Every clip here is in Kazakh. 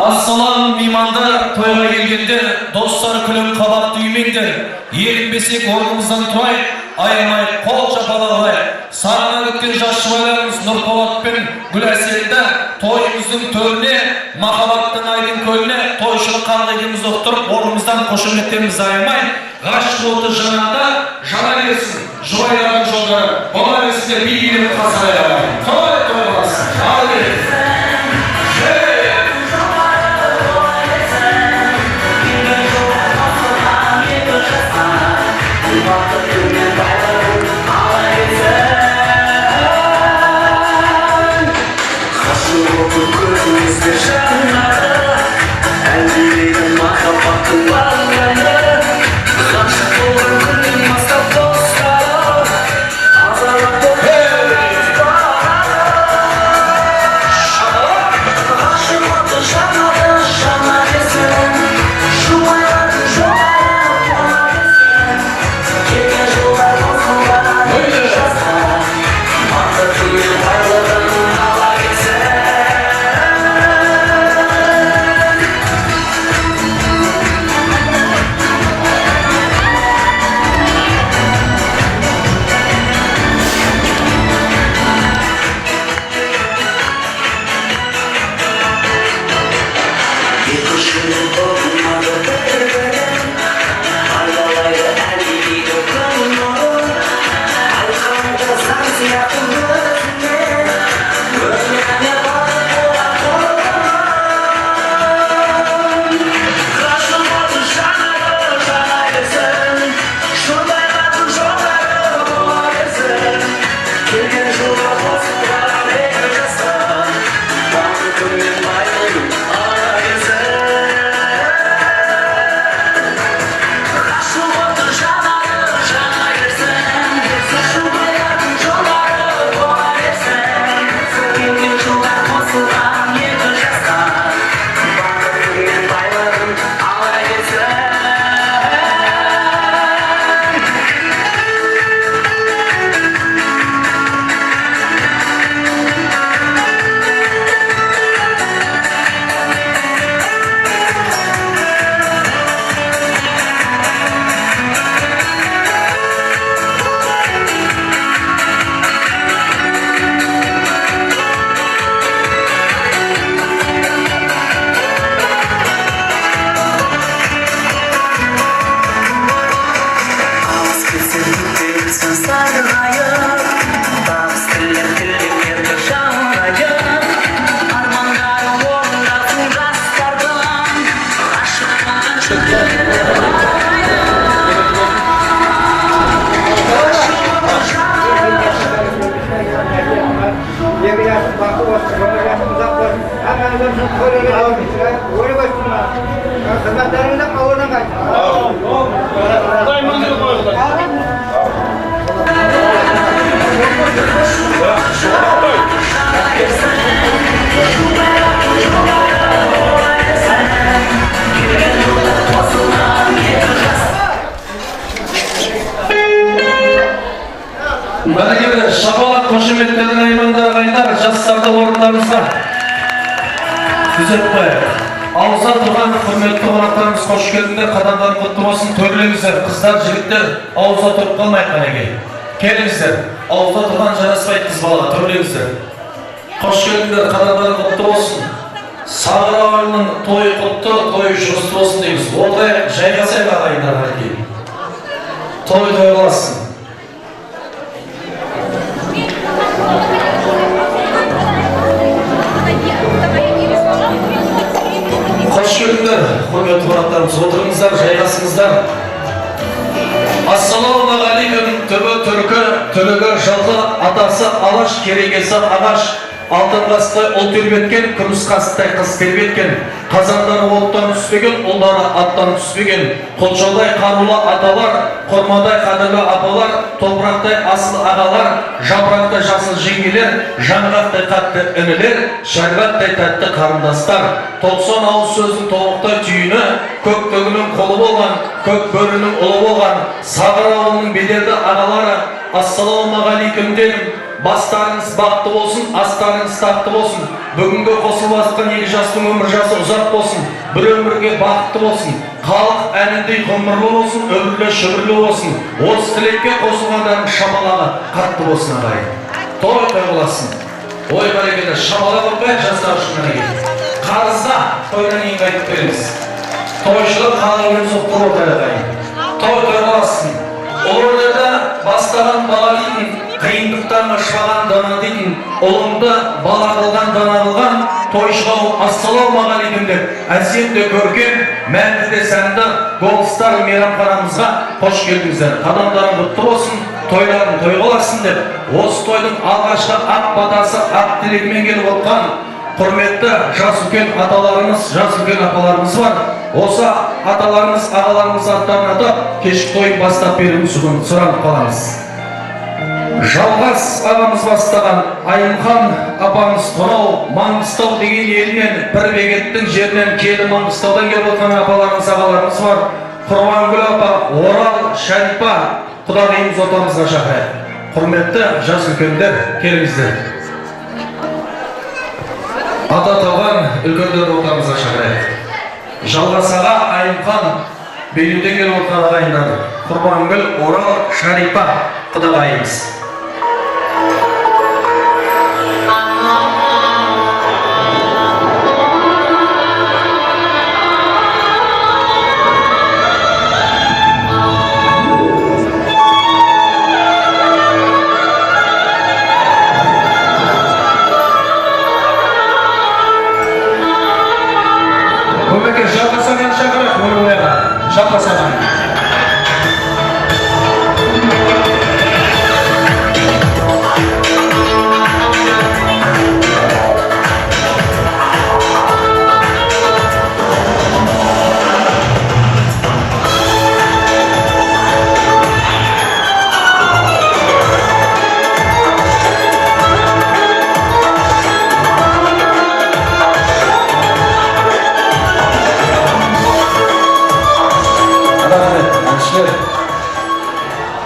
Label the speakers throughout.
Speaker 1: Assalamu meymanlar, toyga kelgender, dostlar külüp kabak düymengder. Erinbesek ornumuzdan turayıp, ayamay, kol çapalağay. Sarına ötken yaşçıvalarımız Nurpolat ben Gülersel'de toyumuzun törüne, makabattın aydın kölüne, toyşılık kanlıgımız okturup, ornumuzdan koşum ettiğimiz ayamay. Gaş oldu janada, jana versin, juvayların jolları, ona versin de bilgileri kasaraya. Toy olasın, hadi. Bana şapalat koşumetlerden aymanda kaynar, jastарды orunlarımızda düzelt koyar. Ağızda durgan hürmetli konaklarımız hoş geldinler, kadınlar kutlu olsun, töylеңіздер, kızlar, jigitler, ağızda turup kalmayık kanege. Kelіңіздер, ağızda durgan жараспайды kız balaga, töylеңіздер. Hoş geldinler, kadınlar kutlu olsun. Sağır ağırının toyu kutlu, toyu şurası olsun deyimiz. Orada jaygasayla ağayınlar hareket. Toy toylasın. Hoş geldinler, hürmetli konaklarımız, oturыңыздар, жайғасыңыздар. Ассалаумағалейкум, төбе түркі, төлігі жалғы, атасы алаш, керегесі ағаш, алтын қастай ұл тербеткен, күміс қастай қыз тербеткен, қазандары оттан түспеген, ұлдары аттан түспеген, қолшаудай қарулы аталар, қормадай қадірлі апалар, топырақтай асыл ағалар, жапырақтай жасыл жеңгелер, жаңғақтай қатты інілер, шәрбаттай тәтті қарындастар, 90 ауыз сөздің толықтай түйіні, көк төгінің қолы болған, көк бөрінің ұлы болған, Сағыр ауылының беделді ағалары, ассалаумағалейкум дедім. Бастарыңыз бақытты болсын, астарыңыз тақты болсын. Бүгінгі қосылып жатқан екі жастың өмір жасы ұзақ болсын, бір өмірге бақытты болсын. Халық әніндей ғұмырлы болсын, өмірлі шүбірлі болсын. Осы тілекке қосылғандардың шамалағы қатты болсын ағайын. Той боласың. Ой бәрекелді, шамалағы бәрі жастар үшін әйел. Қарызда тойдан ең қайтып береміз. Тойшылық қалауымыз ұқтыр отыр ағайын. Той боласың. Оларда бастаған бала дейтін, қиындықтан ашпаған дана дейтін, ұлымды бала қылған дана қылған, тойшылау ассалаумағалейкум деп әсемде көрген, мәнді сәнді голыстар мейрамханамызға қош келдіңіздер. Қадамдарың құтты болсын, тойларың той боласын деп, осы тойдың алғашқы ақ батасы, ақ тілегімен келіп отқан құрметті жас үлкен аталарымыз, жас үлкен апаларымыз бар. Осы аталарымыз, ағаларымыз аттарын атап, кешкі тойын бастап беруіміз үшін сұранып қаламыз. Жалғас ағамыз бастаған Айымхан апамыз қонау Маңғыстау деген елінен, бір бекеттің жерінен келі Маңғыстаудан келіп отқан апаларымыз, ағаларымыз бар. Құрбангүл апа, Орал, Шәрипа, құдағиымыз отамызға шақырайық. Құрметті жас үлкендер, келіңіздер. Ата тауған үлкендер отамызға шақырайық. Жалғасаға Айымхан Бейнеден келіп отқан ағайындары. Құрбангүл, Орал, Шәрипа, құдағайымыз.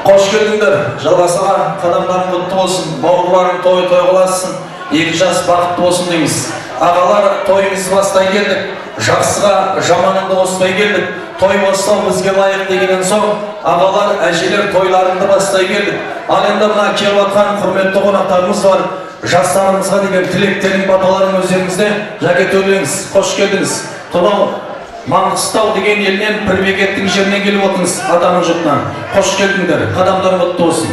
Speaker 1: Қош келдіңдер, жалғасаға қадамдарың құтты болсын, бауырларың той қыласын, екі жас бақытты болсын дейміз. Ағалар, тойымызды бастай келдік, жақсыға жаманыңды қоспай келдік, той бастау бізге лайық дегеннен соң, ағалар, әжелер тойларыңды бастай келдік. Ал енді мына келіп жатқан құрметті қонақтарымыз бар, жастарымызға деген тілектерің, баталарың өздеріңізде жәке төлеңіз, қош келдіңіз. Тұнау Маңғыстау деген елінен, бір бекеттің жерінен келіп отырыңыз, атаның жұртынан. Қош келдіңдер, қадамдар құтты болсын.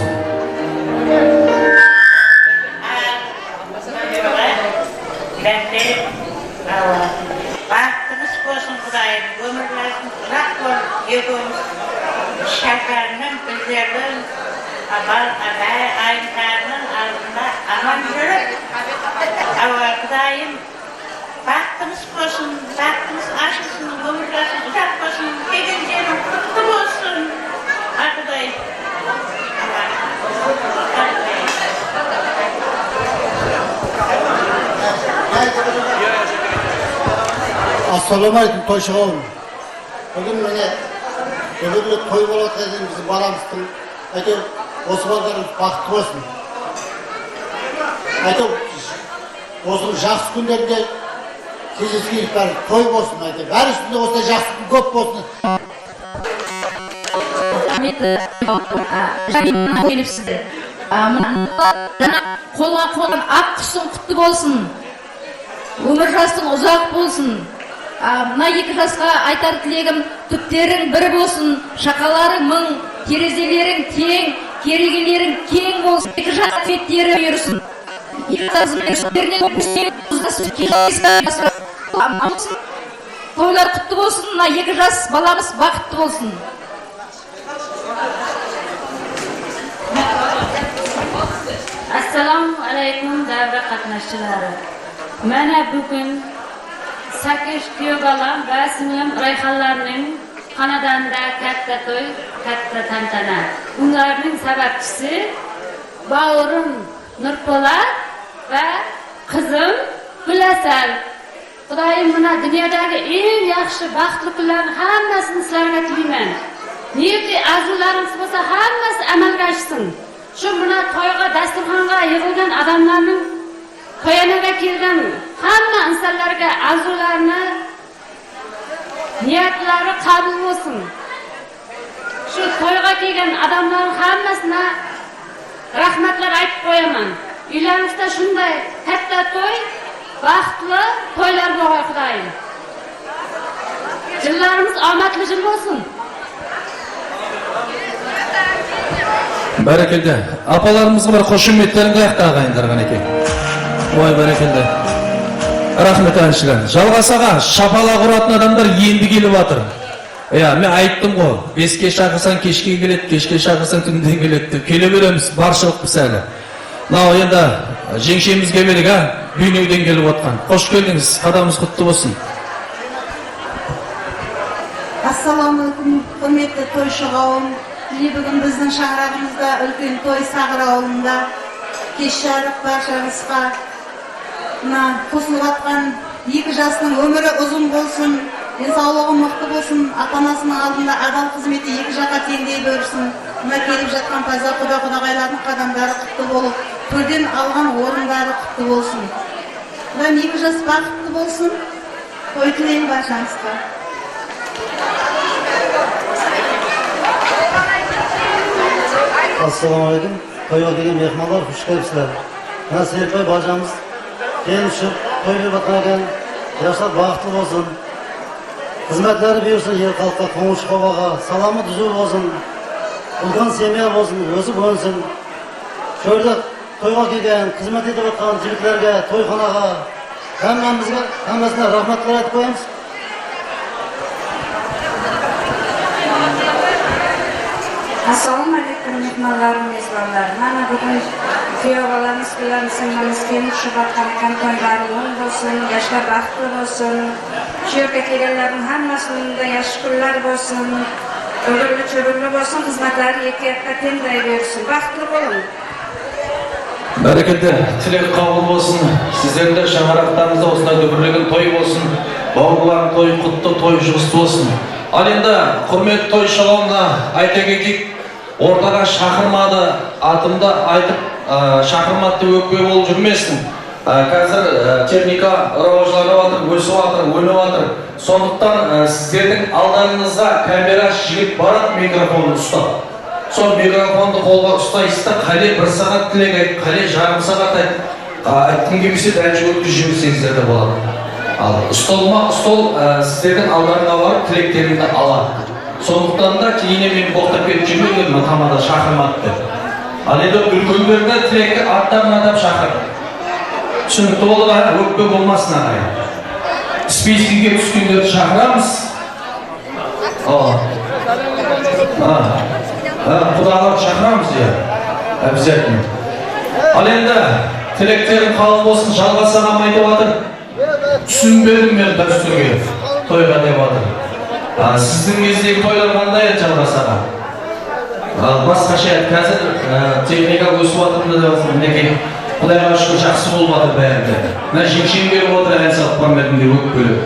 Speaker 2: Бақытымыз болсын Құдайым, өмірлерін ұзақ болып, екеуміз шәкәрінің, біздердің, айымдарының алдында аман жүріп, Құдайым, бақытымыз болсын, бақытымыз ашылсын, өмірлерін ұзақ болсын, келген жерің құтты болсын, Құдай.
Speaker 3: Ассаламалейкум, тойшығауым. Бүгін міне, бүгінгі той болып жатқан біздің баламыздың, әйтеу, осы балдарымыз бақытты болсын. Әйтеу, осының жақсы күндерінде кездескейік бәрі той болсын, әйтеу, бәрі үстінде осындай жақсы күн көп болсын.
Speaker 4: Келіпсіздер. Қолға қолған ақ құсын құтты болсын. Өмір жастың ұзақ болсын. Мына екі жасқа айтар тілегім, түптерің бір болсын, шақаларың мың, терезелерің тең, керегелерің кең болсын, екі жақ беттері үйірсін. Тойлар құтты болсын, мына екі жас баламыз бақытты болсын.
Speaker 5: Assalamu alaikum davra qatnashchilari. Mana bugun 8 kuyo balam va singlim Rayhonlarning xonadonida katta to'y, katta tantana. Ularning sababchisi ba'urim Nurpo'lat va qizim Gulasal. Xudoyim mana dunyodagi eng yaxshi baxtli kunlarning hammasini sizlarga tilayman. Niyatli arzularimiz bo'lsa hammasi amalga oshsin. Şu buna toyga, dasturxonga yig'ilgan odamlarning to'yanaga kelgan hamma insonlarga arzularni, niyatlari qabul bo'lsin. Şu toyga kelgan odamlarning hammasina rahmatlar aytib qo'yaman. Uylarimizda shunday katta to'y, baxtli to'ylar bo'lsin Xudoyim. Yillarimiz omadli yil bo'lsin.
Speaker 1: Barakallah. Apalarımızga bir qo'shim etlarini aqtag'ayindirgan ekan. Voy barakallah. Rahmat aytishlar. Jalg'asaga shapalaq uratan odamlar endi kelib atır. Ya men aytdim-ku, 5 chaqirsan kechga keladi, kechga chaqirsan tunda keladi deb kelaveramiz, barchalik bisali. Mana endi jengshimizga berdik ha, Buynoydan kelib atgan. Xo'sh keldingiz, qadamimiz qutlu bo'lsin.
Speaker 6: Assalomu alaykum, hurmatli to'ychi qavm. Bugun bizning shahragimizda ulkan to'y Sag'ir ovulida kechalik barchamizga qo'shilayotgan iki jasning umri uzun bo'lsin, sog'lig'i maqtu bo'lsin, ota-onasining oldida adal xizmati iki жаққа tengdey bo'lsin. Buna kelib жатқан таза Xudoylarning qadamlari qutlu bo'lib, to'ydan olgan o'rinlari qutlu bo'lsin. Xudoyim iki jas baxtli bo'lsin. To'y tilayman barchamizga.
Speaker 3: Assalomu alaykum. To'yga kelgan mehmonlar, xush kelibsizlar. Mana Sertoy bojamiz kelishib to'y qilib ekan. Yoshlar baxtli bo'lsin. Xizmatlari bersin, yer xalqqa, qo'shni qo'vaga, salomat huzur bo'lsin. Ulkan semya bo'lsin, o'zi bo'lsin. Shu yerda to'yga kelgan, xizmat etib o'tgan yigitlarga, to'yxonaga, hammasine rahmatlar aytib qo'yamiz.
Speaker 7: Assalomu alaykum mehmonlarim, mezbonlar. Mana bugun kuyovalarimiz bilan singlimiz kelib shubatgan ekan, to'ylari o'ng bo'lsin, yoshlar baxtli bo'lsin. Shu yerga kelganlarning hammasinin yaxshi kunlar bo'lsin. O'g'illi cho'g'illi bo'lsin, xizmatlari yakka tengday bersin. Baxtli bo'ling.
Speaker 1: Barakallah, tilak qabul bo'lsin. Sizlarga shaharaqlarimizda osmonda duburlagan to'y bo'lsin. Bog'larning to'yi qutlu, to'y justi bo'lsin. Al endi hurmatli to'y shalomni ayta ketdik. Ortaga chaqirmadi, atımda aytib chaqirmadi deb o'kpey bo'lib жүрмесін. Қазір техника rivojlanib o'sib o'ynab. Сондықтан sizlerдің алдарыңызға камера жігіт барады, микрофонды ұстап. Сол микрофонды қолға ұстайсыздар, қале 1 сағат тілек айтып, қале жарым сағат айтып, айтқым келмесе әнші өткізіп жіберсеңіздер де болады. Ал стол sizlerдің алдарыңа барып тілектеріңді алады. Сондықтан да кейіннен мен боқтап кетіп жүрмеймін, тамада шақырмады деп. Ал енді үлкендерді тілекті аттарын атап шақыр. Түсінікті болды ға, өкпе болмасын ағай. Спискіге түскендерді шақырамыз. Құдаларды шақырамыз, я. Обязательно. Ал енді тілектерін қабыл болсын, жалғасаға айтып жатыр. Түсінбедім мен дәстүрге, тойға деп жатыр. Сіздің кездегі тойлар қандай еді жалғасаға? Басқаша еді, қазір техника өсіп жатырмын деп жатыр. Мінекей, Құдайға шүкір жақсы болып жатыр бәрінде. Мына жеңшем беріп отыр, ән салып бармадым деп өкіп бөліп.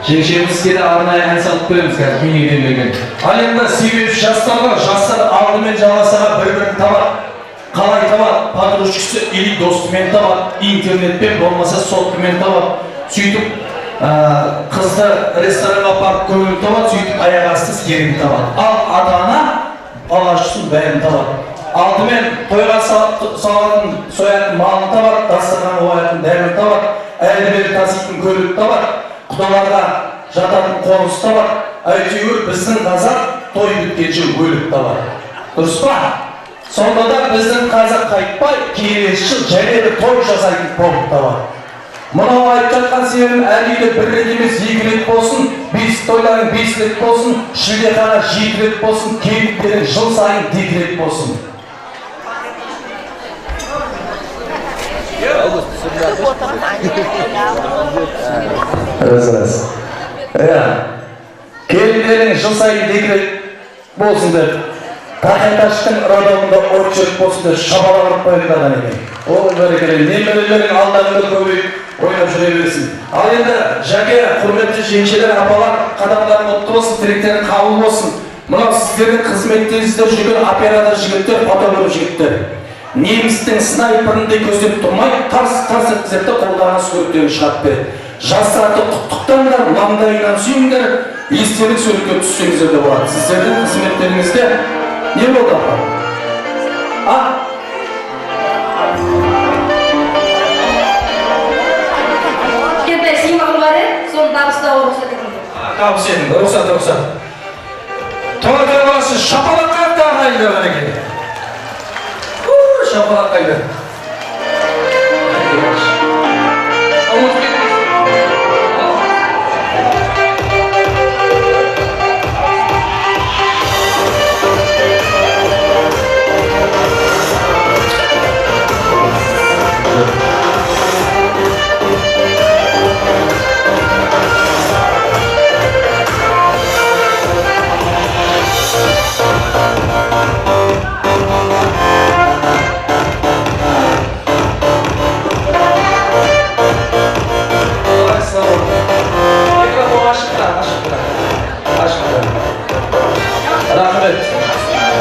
Speaker 1: Жеңшемізге де арнайы ән салып көреміз қазір, бейнеден берген. Ал енді себебі жастар алдымен жалғасаға бір-бірін табады. Қалай табады? Подружкасы или достымен табады, интернетпен болмаса соткамен табады. Сөйтіп қызды ресторанға апарып көңіл табады, сөйтіп аяқ асты керін табады. Ал ата-ана балашысын бәрін табады. Алдымен тойға салатын соятын малын табады, дастархан қоятын дәмін табады, әлі-бері таситын көлік табады, құдаларға жататын қоныс табады. Әйтеуір біздің қазақ той біткенше өлік табады. Дұрыс па? Сонда да біздің қазақ қайтпай, келесі жыл және де той жасайтын болып табады. Мынау айтып жатқан себебім әр үйде 1 рет емес 2 рет болсын, бесік тойларың 5 рет болсын, шілдехана 7 рет болсын, келінтерің жыл сайын 2 рет болсын. Келіндерің жыл сайын 2 рет болсын деп, Тақайташтың родауында очерк болсын деп шабалағырып қойылдаған екен. Ол бәрекелі, немерелерің алдарында көбейіп ойнап жүре берсін. Ал енді жәке, құрметті жеңшелер, апалар, қадамдарын ұтты болсын, тілектерін қабыл болсын. Мына сіздердің қызметтеріңізде жүрген оператор жігіттер, фотограф жігіттер. Немістің снайперіндей көздеп тұрмай, тарс еткізеді, қолдарына суреттерін шығарып береді. Жастарды құттықтаңдар, маңдайынан сүйіңдер, естелік суретке түссеңіздер де болады. Сіздердің қызметтеріңізде не болды апа? Табыс едім, рұқсат. Тоғай баласы шапалаққа ағайынды бәрекелді. Шапалаққа айды.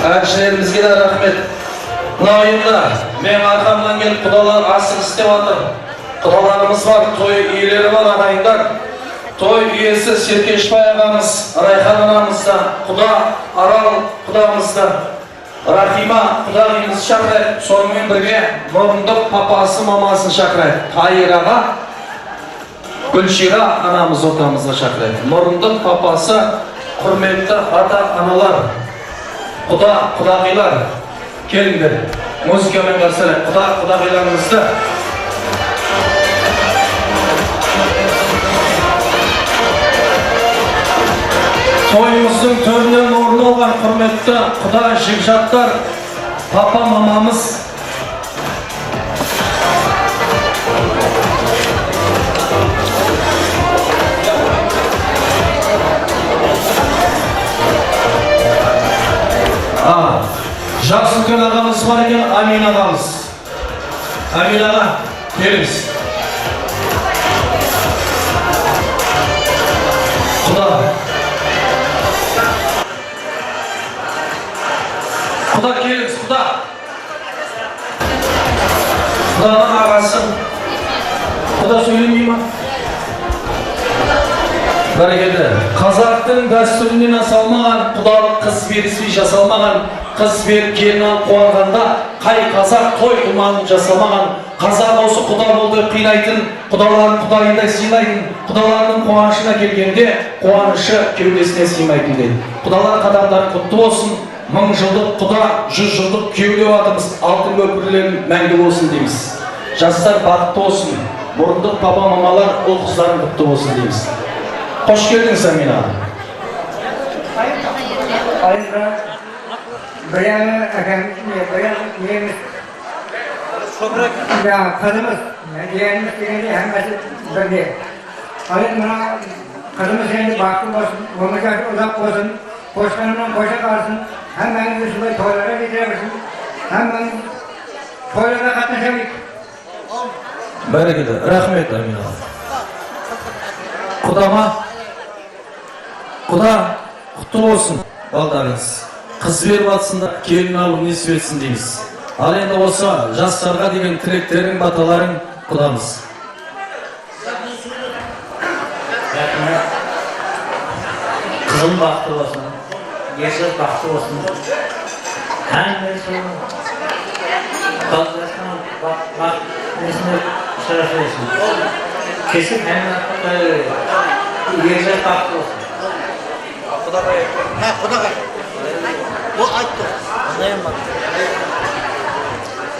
Speaker 1: Әншілерімізге де рахмет. Мына ойында мен арқамнан келіп құдалар асық істеп жатыр. Құдаларымыз бар, той иелері бар ағайындар. Той иесі Серкешбай ағамыз, Райхан анамыз да, құда Арал құдамыз да, Рахима құдағымыз шақырайық. Сонымен бірге мұрындық папасы мамасын шақырайық. Тайыр аға, Гүлшира анамыз отамызды шақырайық. Мұрындық папасы, құрметті ата-аналар, құдағилар, келіңдер. Музыкамен қарсылайық. Құдағиларымызды тойымыздың төрінен орын алған құрметті құда жігжаттар, папа мамамыз, жақсы үлкен ағамыз бар екен, Амин ағамыз. Амин аға, келіңіз. Құда келіңіз, құда. Құданың ағасы. Құда сөйлемей ма? Бәрекелді. Қазақтың дәстүрінен асалмаған, құдалық қыз беріспей жасалмаған, қыз беріп келін алып қуанғанда, қай қазақ той думанын жасамаған, қазақ осы құда болды қинайтын, құдаларын құдайындай сыйлайтын, құдаларының қуанышына келгенде, қуанышы кеудесіне сыймайтын дейді. Құдалар қадамдары құтты болсын, 1000 жылдық құда, 100 жылдық кеуде атымыз, алтын көпірлерін мәңгі болсын дейміз. Жастар бақытты болсын, мұрындық папа мамалар, ұл қыздарын құтты болсын дейміз. Қош келдіңіз, Амина.
Speaker 8: Bayanı efendim, yeğenimiz, kızımız, yeğenimiz gelince hemmesi böyle. Hayır buna kızımız gelince baktım olsun, olmayacak uzak olsun, koşkanından koşa kalsın, hemen şurada toylara getirebilsin, hemen toylara katlaşabilir.
Speaker 1: Бәрекелді, рахмет, Амина. Құдама, құда құтты болсын, балдарыңыз. Қыз беріп атсында, келін алып несіп етсін дейміз. Ал енді осы жастарға деген тілектерің, баталарың құдамыз.
Speaker 9: Қызым бақытты болсын, ешіз бақытты болсын. Әңгіме соң, қалдырасынан несіне шарасы болсын. Кесіп әңгіме ешіз бақытты болсын. Құдағай.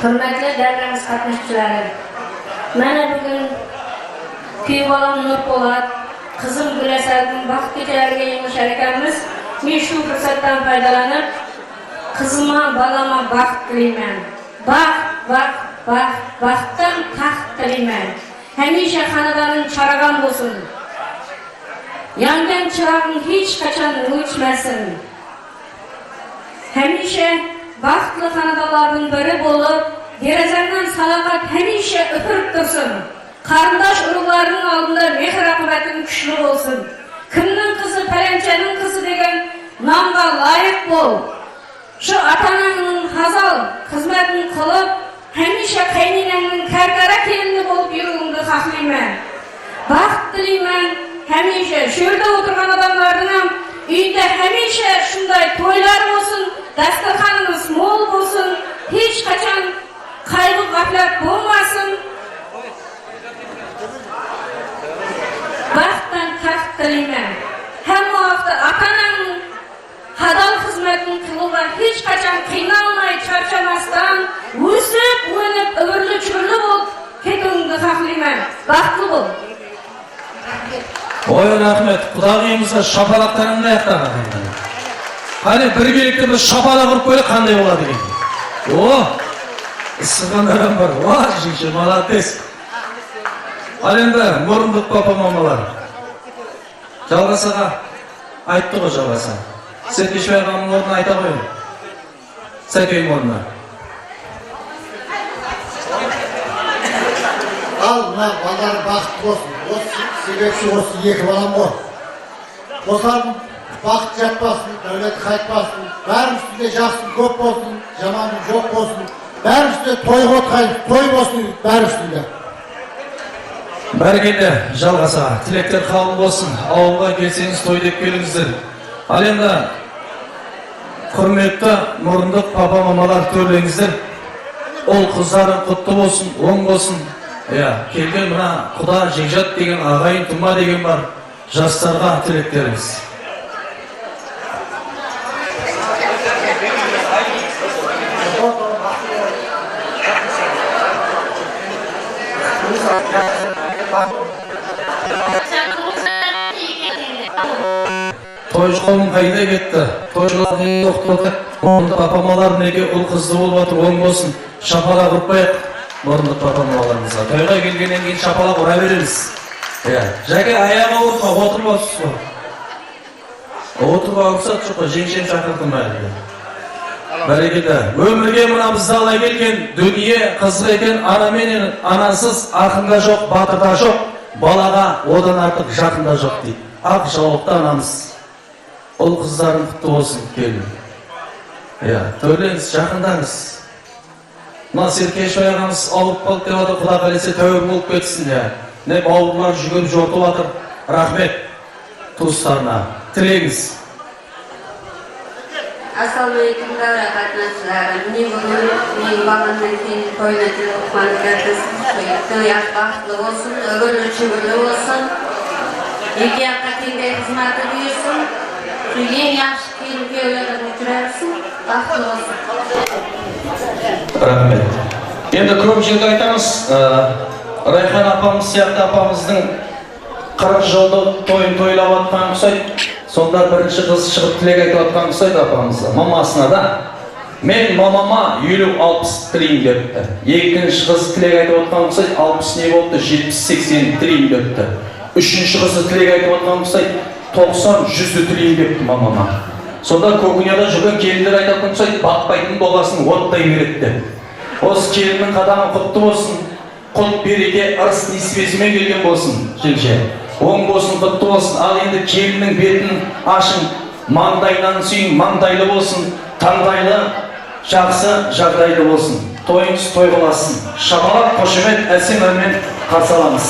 Speaker 10: Hürmetli derneğimiz katılımcıları, Mana bugün köy balam Nurpolat, kızım Gülesel'in vakit gecelerine yığılışar ekanmiz. Men şu fırsattan faydalanıp, kızıma, balama vakit dileyman. Vakittan taxt dileyman. Hemişe xanadanın çaragan olsun. Yangan çırağın hiç kaçan uçmasın. Hemişe vaxtlı xanadaların biri bolup, derazandan salaqat hemişe öpürüp dursun. Qarindosh urug'larning oldida mehr-oqibatim kuchli bo'lsin. Kimning qizi, palanchaning qizi degan Namga layık bol. Şu atananın hazal hizmetini kılıp, hamisha kaynananın karkara kelini bolup yürüyünü haklayman. Baxt dileyman, hamisha şu yerda oturgan adamlarning ham uyda hamisha shunday to'ylar bo'lsin, dasturxonimiz mo'l bo'lsin, hech qachon qayg'u g'aflat bo'lmasin. Baxtdan taxt dileyman. Hamma vaqtda ota-onamning halal xizmatini qilishga hech qachon qiynalmay, charchamasdan, o'sib, o'nib, o'rli-cho'rli bo'lib ketishni xohlayman. Baxtli bo'l.
Speaker 1: Oy rahmet, Qudag'imizga shapalaqlarni aytgan. Qani birgalikda biz shapalaq urib qo'ylik qanday bo'ladi ekan? O, issig'anlar bor. Voy, jinchi, молодец. Al endi Mo'rindiq papa mamalar. Jalg'asaga aytdi-ku Jalg'asa. Serkeshbay og'amning o'rnini ayta qo'ying. Serkeshbay o'rnini.
Speaker 3: Al, mına balar baxtlı olsun. O sebepçi olsun, iki balam var. Bozar baxt yapmasın, devlet kayıtmasın. Bәрі üstünde жақсын көп olsun, jamanın жоқ olsun. Bәрі üstünde toy olsun, bәрі üstünde.
Speaker 1: Бәрекелді, Жалғаса, тілектер қабыл болсын, ауылға келсеңіз той деп келіңіздер. Ал енді, құрметті Мұрындық папа мамалар төрлеңіздер. Ол қыздарың құтты болсын, оң болсын. Келген мына құда жекжат деген, ағайын тұма деген бар. Жастарға тілектеріңіз. Тойшылығым қайда кетті? Тойшылығым тоқталды. Мұрындық папамалар неге ұл қызды болып атыр, оң болсын. Шапалақ ұрпайық Мұрындық папамаларымызға. Тойға келгеннен кейін шапалақ ұра береміз. Жәке аяға ұртқа отырып алсыз ғой. Отырып алсақ жоқ, жеңшем шақырдым әлі. Бәрекелді. Өмірге мына бізді ала келген дүние қызық екен, анаменен анасыз ақында жоқ, батырда жоқ, балаға одан артық жақында жоқ дейді. Ақ жауапты анамыз. Ол қыздарың құтты болсын, келін. Төрлеңіз, жақындаңыз. Мына Серкешбай ағамыз ауырып қалды деп отыр, Құда қаласа тәуір болып кетсін. Не бауырлар жүгіріп жортып жатыр. Рахмет туыстарына. Тілеңіз.
Speaker 7: Assalamualaikum katnashchilarim. Mening bugun mening bolamdan keyin to'yni o'tganiga to'y baxtli bo'lsin, o'g'il-o'g'il bo'lsin. Ikki yoqqa tengdek xizmati buyursin. Shu eng yaxshi kelin-kuyovlarga uchraysin. Baxtli bo'lsin.
Speaker 1: Rahmet. Endi ko'p жерде айтамыз, Rayhan apamiz сияқты apamыздың 40 жылдық тойын тойлап atқан ұқсайды. Сонда бірінші қыз шығып тілек айтып atқан ұқсайды апамызға, мамасына да. Мен мамама 50-60 тілейін депті. Екінші қыз тілек айтып atқан ұқсайды, 60 не болыпты, 70-80 тілейін депті. Үшінші қызы тілек айтып atқан ұқсайды, 90-100 тілейін депті мамама. Сонда көкінеда жүрген келіндер айтатын ұқсайды, бақпайтын болғасын оттай береді. Осы келіннің қадамы құтты болсын, құт береке ырыс несібесімен келген болсын, жеңше. Оң болсын, құтты болсын. Ал енді келіннің бетін ашын, маңдайынан сүйін, маңдайлы болсын, таңдайлы, жақсы, жағдайлы болсын. Тойыңыз той боласын. Шапалақ, қошемет, әсем әнмен қарсы аламыз.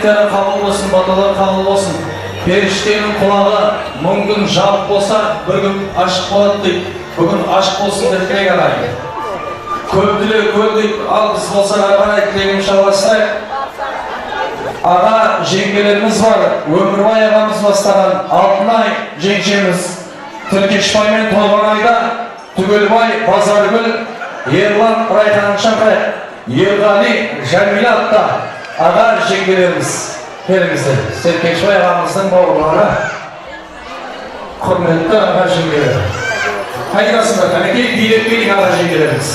Speaker 1: тілектері қабыл болсын, баталар қабыл болсын. Періштенің құлағы мың күн жабық болса, бір күн ашық болады дейді. Бүгін ашық болсын деп тілек ағайын. Көп тілек көл дейді, ал біз болса ары қарай тілегімізді жалғастырайық. Аға жеңгелеріміз бар, Өмірбай ағамыз бастаған Алтынай жеңшеміз, Түркешбаймен толған айда Түгелбай, Базаргүл, Ерлан, Райхан Шаңқай, Ерғали, Жәмиле атта аға жеңгелеріміз. Келіңіздер, Түркешбай ағамыздың бауырлары, құрметті аға жеңгелер. Қайдасыңдар, кәнекей билетпейін аға жеңгелеріміз.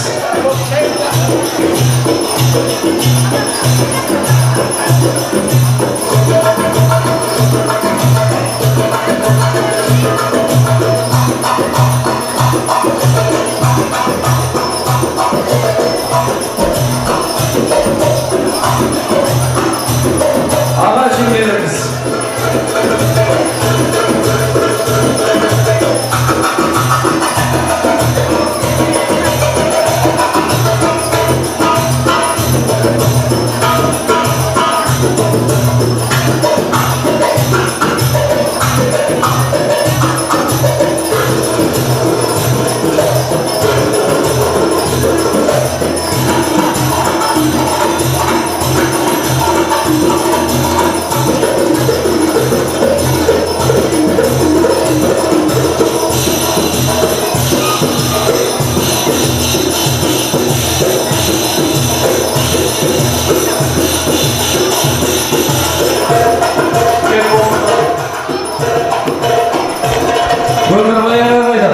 Speaker 1: Ağa jеңгелерimiz. Өмірбай аға қайда?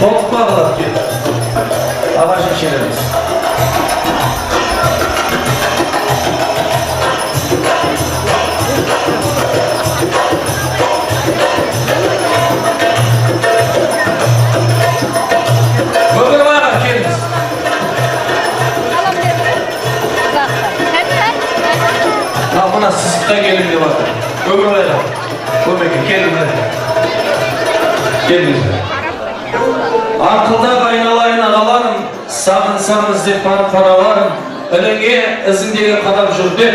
Speaker 1: Болып бағылап кет. Аға жеңшелеріміз. Өмірбай аға келіңіз. Ал мына сызыққа келін деп жатыр. Өмірбай аға. Көмеке келіңіз. Келіңіз. Ақылдап айналайын ағаларым, сағынсам іздеп барып қараларым, іліңе ізіндегі қадап жүрде,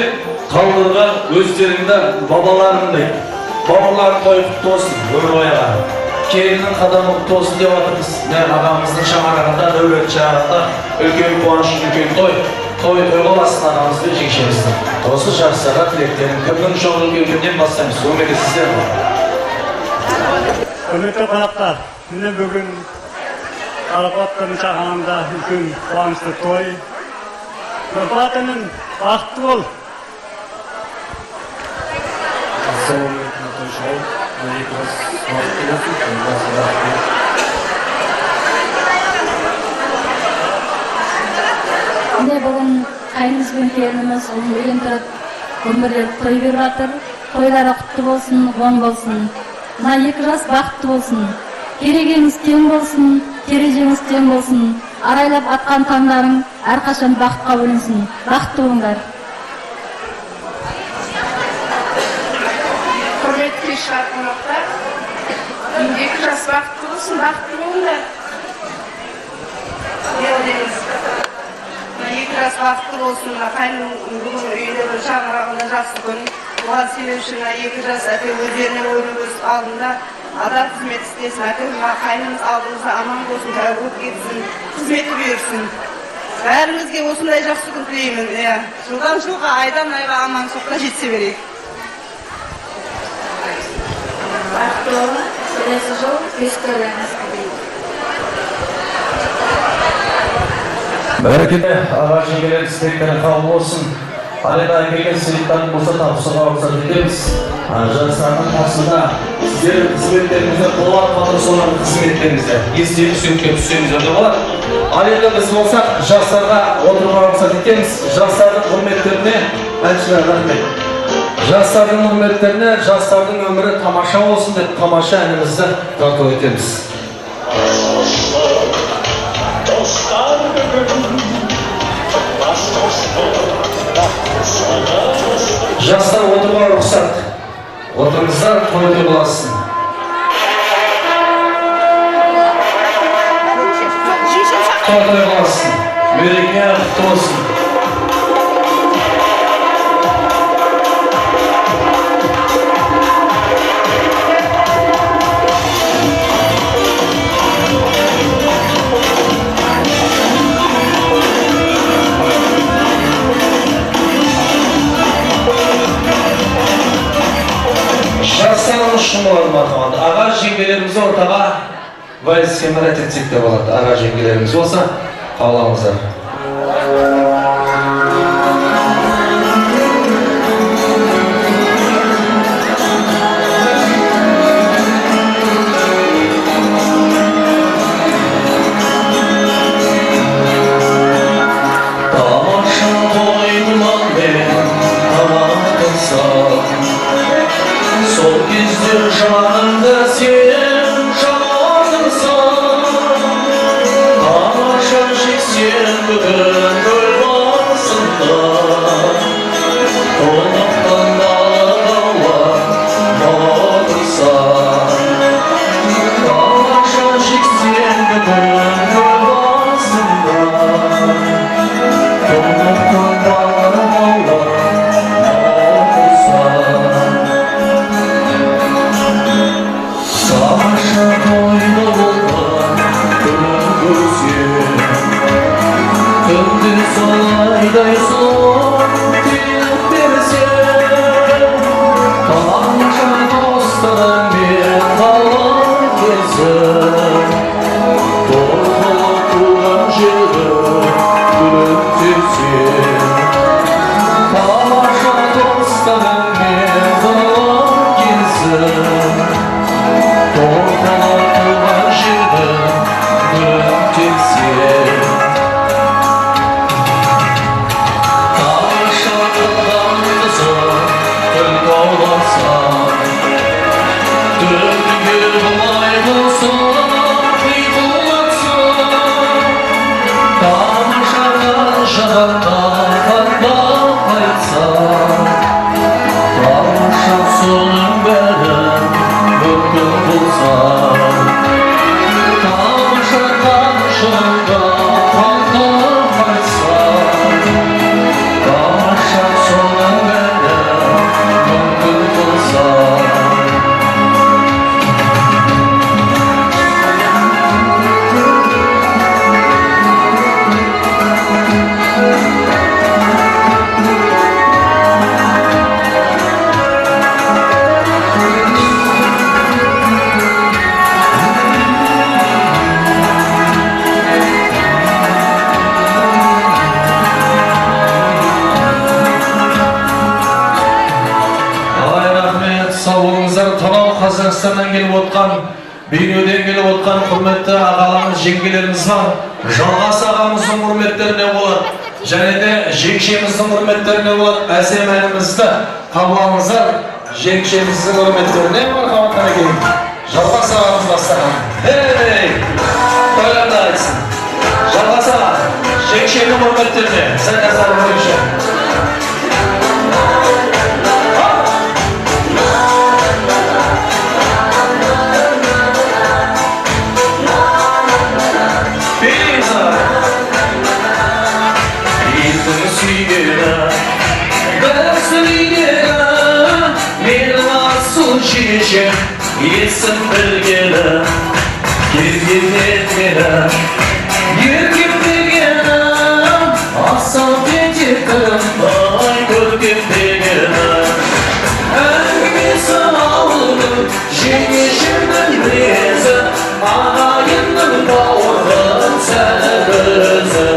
Speaker 1: қалдырған өздеріңді бабаларымдай. Бауырлар той құтты olsun, Өмірбай аға. Келіннің қадамы құтты olsun деп жатырмыз. Ағамыздың шаңырағында, нәубет шағында үлкен қуаныш, үлкен той. Той боласын ағамызды жеңшемізді. Осы жарыстарға тілектерін кімнің жолы келгеннен бастаймыз. Өмірге сіздер бар.
Speaker 11: Құрметті қонақтар, міне бүгін Қарақаттың шағанында үлкен қуанышты той. Нұрпатының бақытты бол.
Speaker 4: Міне бүгін қайнымыз бен келініміз үйден тұрып өмірлер той беріп жатыр. Тойлары құтты болсын, оң болсын. Мына екі жас бақытты болсын. Керегеңіз тең болсын, терезеңіз тең болсын. Арайлап атқан таңдарың әрқашан бақытқа бөлінсін. Бақытты болыңдар.
Speaker 10: Құрметті қонақтар, екі жас бақытты болсын, бақытты болыңдар. Екі жас бақытты болсын, қайның бүгін үйде бір шаңырағында жақсы күн. Оған себепші екі жас әке өздеріне ойлы алдында адал қызмет істесін, әке қайнымыз алдымызда аман болсын, тәуіп кетсін, қызметі бұйырсын. Бәрімізге осындай жақсы күн тілеймін. Жылдан жылға, айдан айға аман-сақта жетсе берейік.
Speaker 4: Бақытты болыңыз, келесі жыл ескеріңіз.
Speaker 1: Бәрекелді аға жеңгелер істектері қабыл болсын. Алайда келген сыйлықтарын болса табысуға рұқсат етеміз. Жарыстардың барысында сіздер қызметтеріңізді қолар патроsolардың қызметтеріңізді естелік сөйтке түсеміздер де болады. Алайда біз болсақ жастарға отыруға рұқсат етеміз. Жастардың құрметтеріне әншілер рахмет. Жастардың құрметтеріне жастардың өмірі тамаша болсын деп тамаша әнімізді тарту етеміз. Жастар отыруға рұқсат. Отырыңыздар, тойды боласын. Тойды боласын. Мереке құтты болсын. Biz semirat etsek de болады. Ara jengilerimiz olsa, қаламыздар. Сол кезде жанымда сен жанымсың, тамаша жексен бүгін гүл басында, толыққан далаға отырсың. Тамаша жексен бүгін гүл басында, толыққан далаға Тамаша тойда болған күн көрсем, түнде солайдай соң келіп берсем, тамаша достарыңмен қалған кезім, торқылы туған жері күлімдесем, тамаша достарыңмен қалған кезім, торқылы туған жері күлімдесем. Тамаша туған қызым күлкі ауласам, түнге бұлай болсын қиқылатсың. Тамаша жанға қарлап айтсам, тамаша соның бәрін мүмкін болса. Тамаша жанға қарлап айтсам, тамаша соның бәрін мүмкін болса. Сау болыңыздар. Танау Қазақстаннан келіп отқан, Бейнеуден келіп отқан құрметті ағаларымыз, жеңгелеріміз бар. Жалғас ағамыздың құрметтеріне болады, және де жеңшеміздің құрметтеріне болады. Әсем әнімізді қабыл алыңыздар. Жеңшеміздің құрметтеріне мархабаттан келейік. Жалғас ағамыз бастаған. Тойларда айтсын. Жалғас аға, жеңшемнің құрметтеріне сәл назар бойынша. Есім білгені, келген етмені, еркем дегенім, асау тентектім, ай көркем дегенім. Әңгімесі ауылдың, жеңешемнің мінезі, ағайынның бауырын сәні көзі.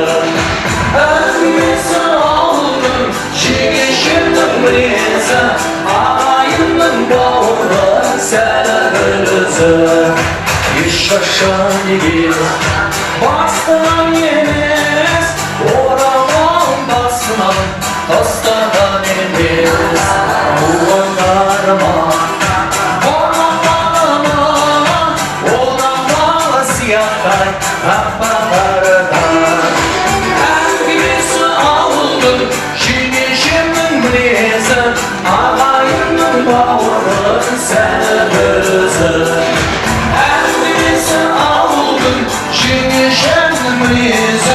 Speaker 1: Әңгімесі ауылдың, жеңешемнің мінезі, ағайынның бауырын сәні көзі. Ешқашан егер бастан емес, оралған басынан тастаған емес. Туғандарыма, оралғаныма, оралғалы сияқтай аппақтардан. Әңгімесі ауылдың, жеңешемнің мінезі, ағайынның бауырын сәні көзі. Әңгімесі ауылдың, жеңешемнің мінезі,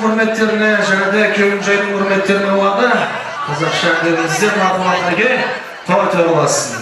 Speaker 1: hürmetlerine, және Köyümcay'ın hürmetlerine uğradı. Kazakça derinizde mahkumatlarına toy olasın.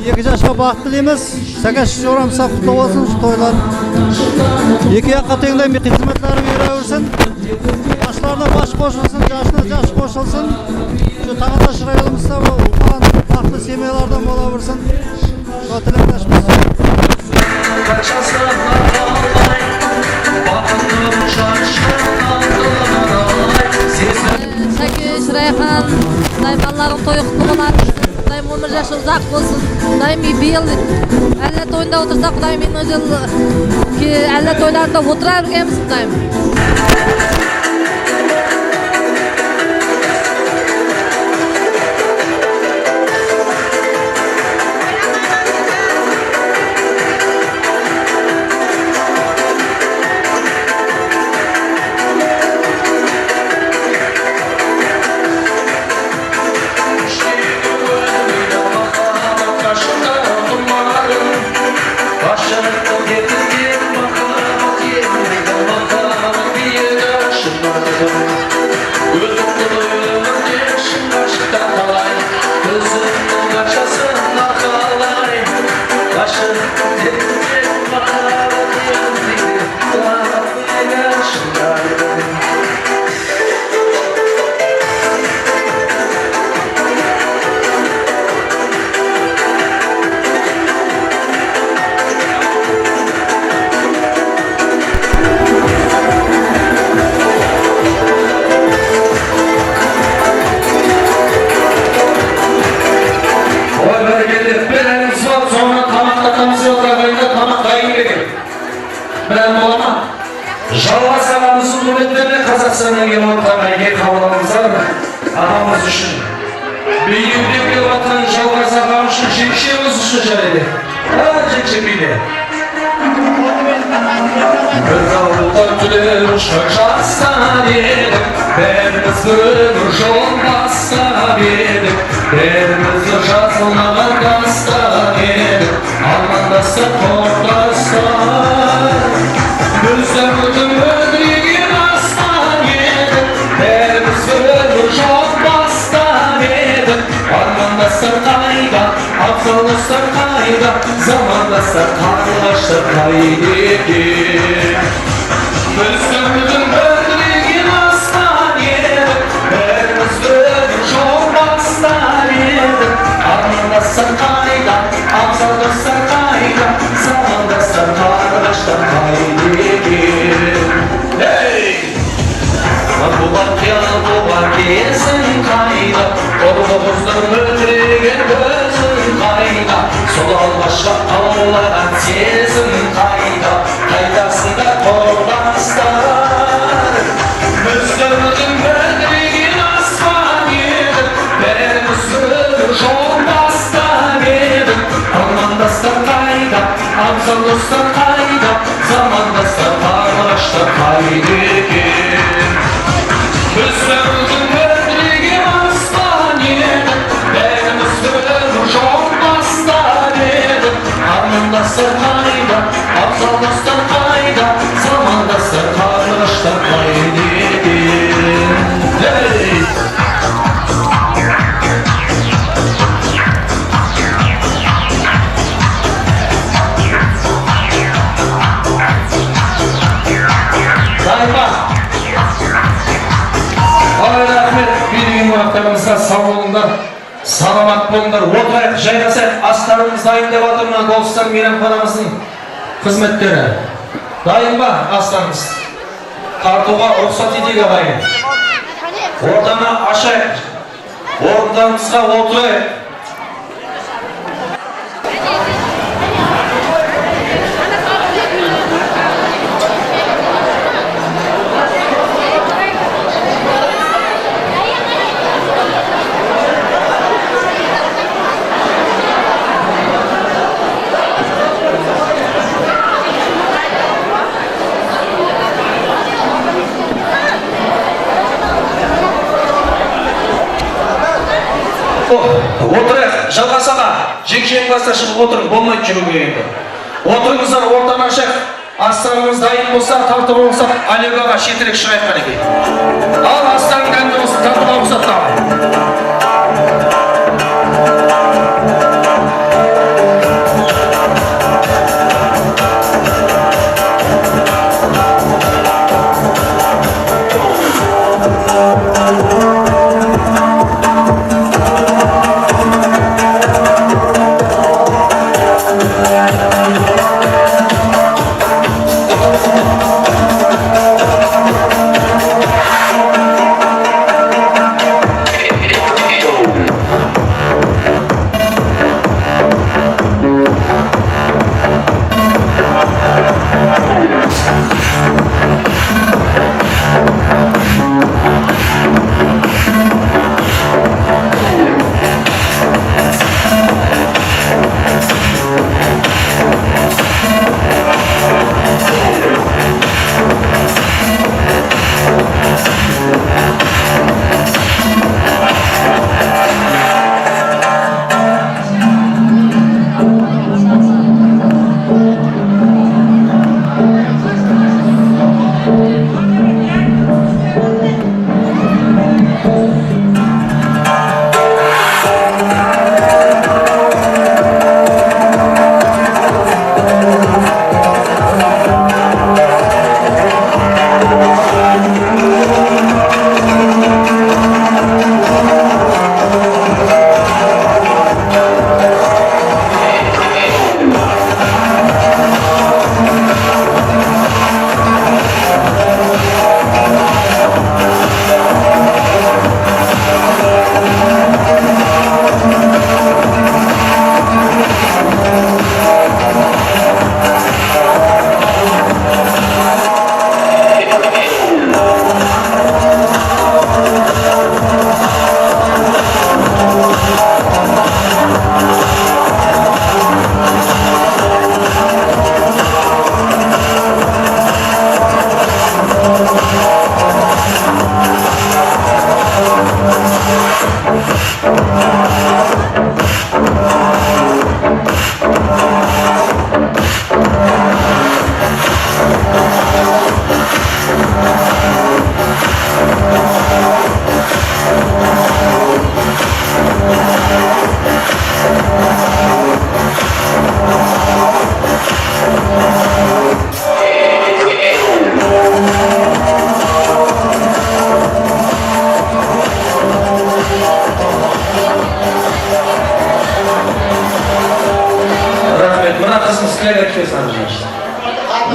Speaker 3: Екі жасқа бақыт тілейміз. Сәкәш жорамса құтты болсын şu toylar. Екі жаққа теңдей қызметлері бере өрсін. Жашларына баш қосылсын, жашына жаш қосылсын. Şu тағата шырайлымызда болған бақытты семьялардан бола өрсін. Şu тілекташымыз.
Speaker 4: Сәкеш, Райхан, балаларың тойы құтты болар. Құдайым өмір жашы ұзақ болсын. Құдайым биыл әлі тойында отырса, Құдайым мен өзіл әлі тойларында отыра білгенбіз, Құдайым.
Speaker 1: Kazakistan'a gelip oturmayı kavramızlar adamımız için. Büyüklükle vatan Жалғаса қамшы жекшеміз үшін жарайды. Жекше бейді. Бір ауылда түлер ұшақ жастан едік, бәріміз бір жол бастап едік, бәрімізді жазылмаған дастан едік, армандастық қоштастық. Біздің үтім өндіреген астан едік, бәріміз бір жол бастап едік, армандастық қайда, абзалыстар қайда, замандастар қарлаштар қайда екен. Біздің үтім өндіреген астан едік, бәріміз бір жол бастап едік, армандастар қайда, абзалыстар қайда, замандастар қарлаштар қайда екен. Бұлар қиял бұлар кезін қайда, Оғыздың өтіреген көзін қайда, сол алғашқа аулаған сезім қайда. Абзалдастар қайда, замандастар қарлығаштар қайда. Hey! Зайба! Ой, рахмет, берген қонақтарымызға сау болыңдар, саламат болыңдар. Отырайық, жайғасайық, астарымыз дайын деп атырман Голстан мейрамханамыздың қызметтері. Дайын ба астарымыз? Тартуға рұқсат етейік ағайын. Ортаны ашайық, орындарымызға отырайық. Отырайық, жалғасаға, жекшен класста шығып отырып, болмайды жүруге енді. Отырыңыздар, ортаны ашайық, астарыңыз дайын болса, тартып болса, аллегаға шетірек шығайық қанекей. Ал астарың дайын болса, тартып рұқсат.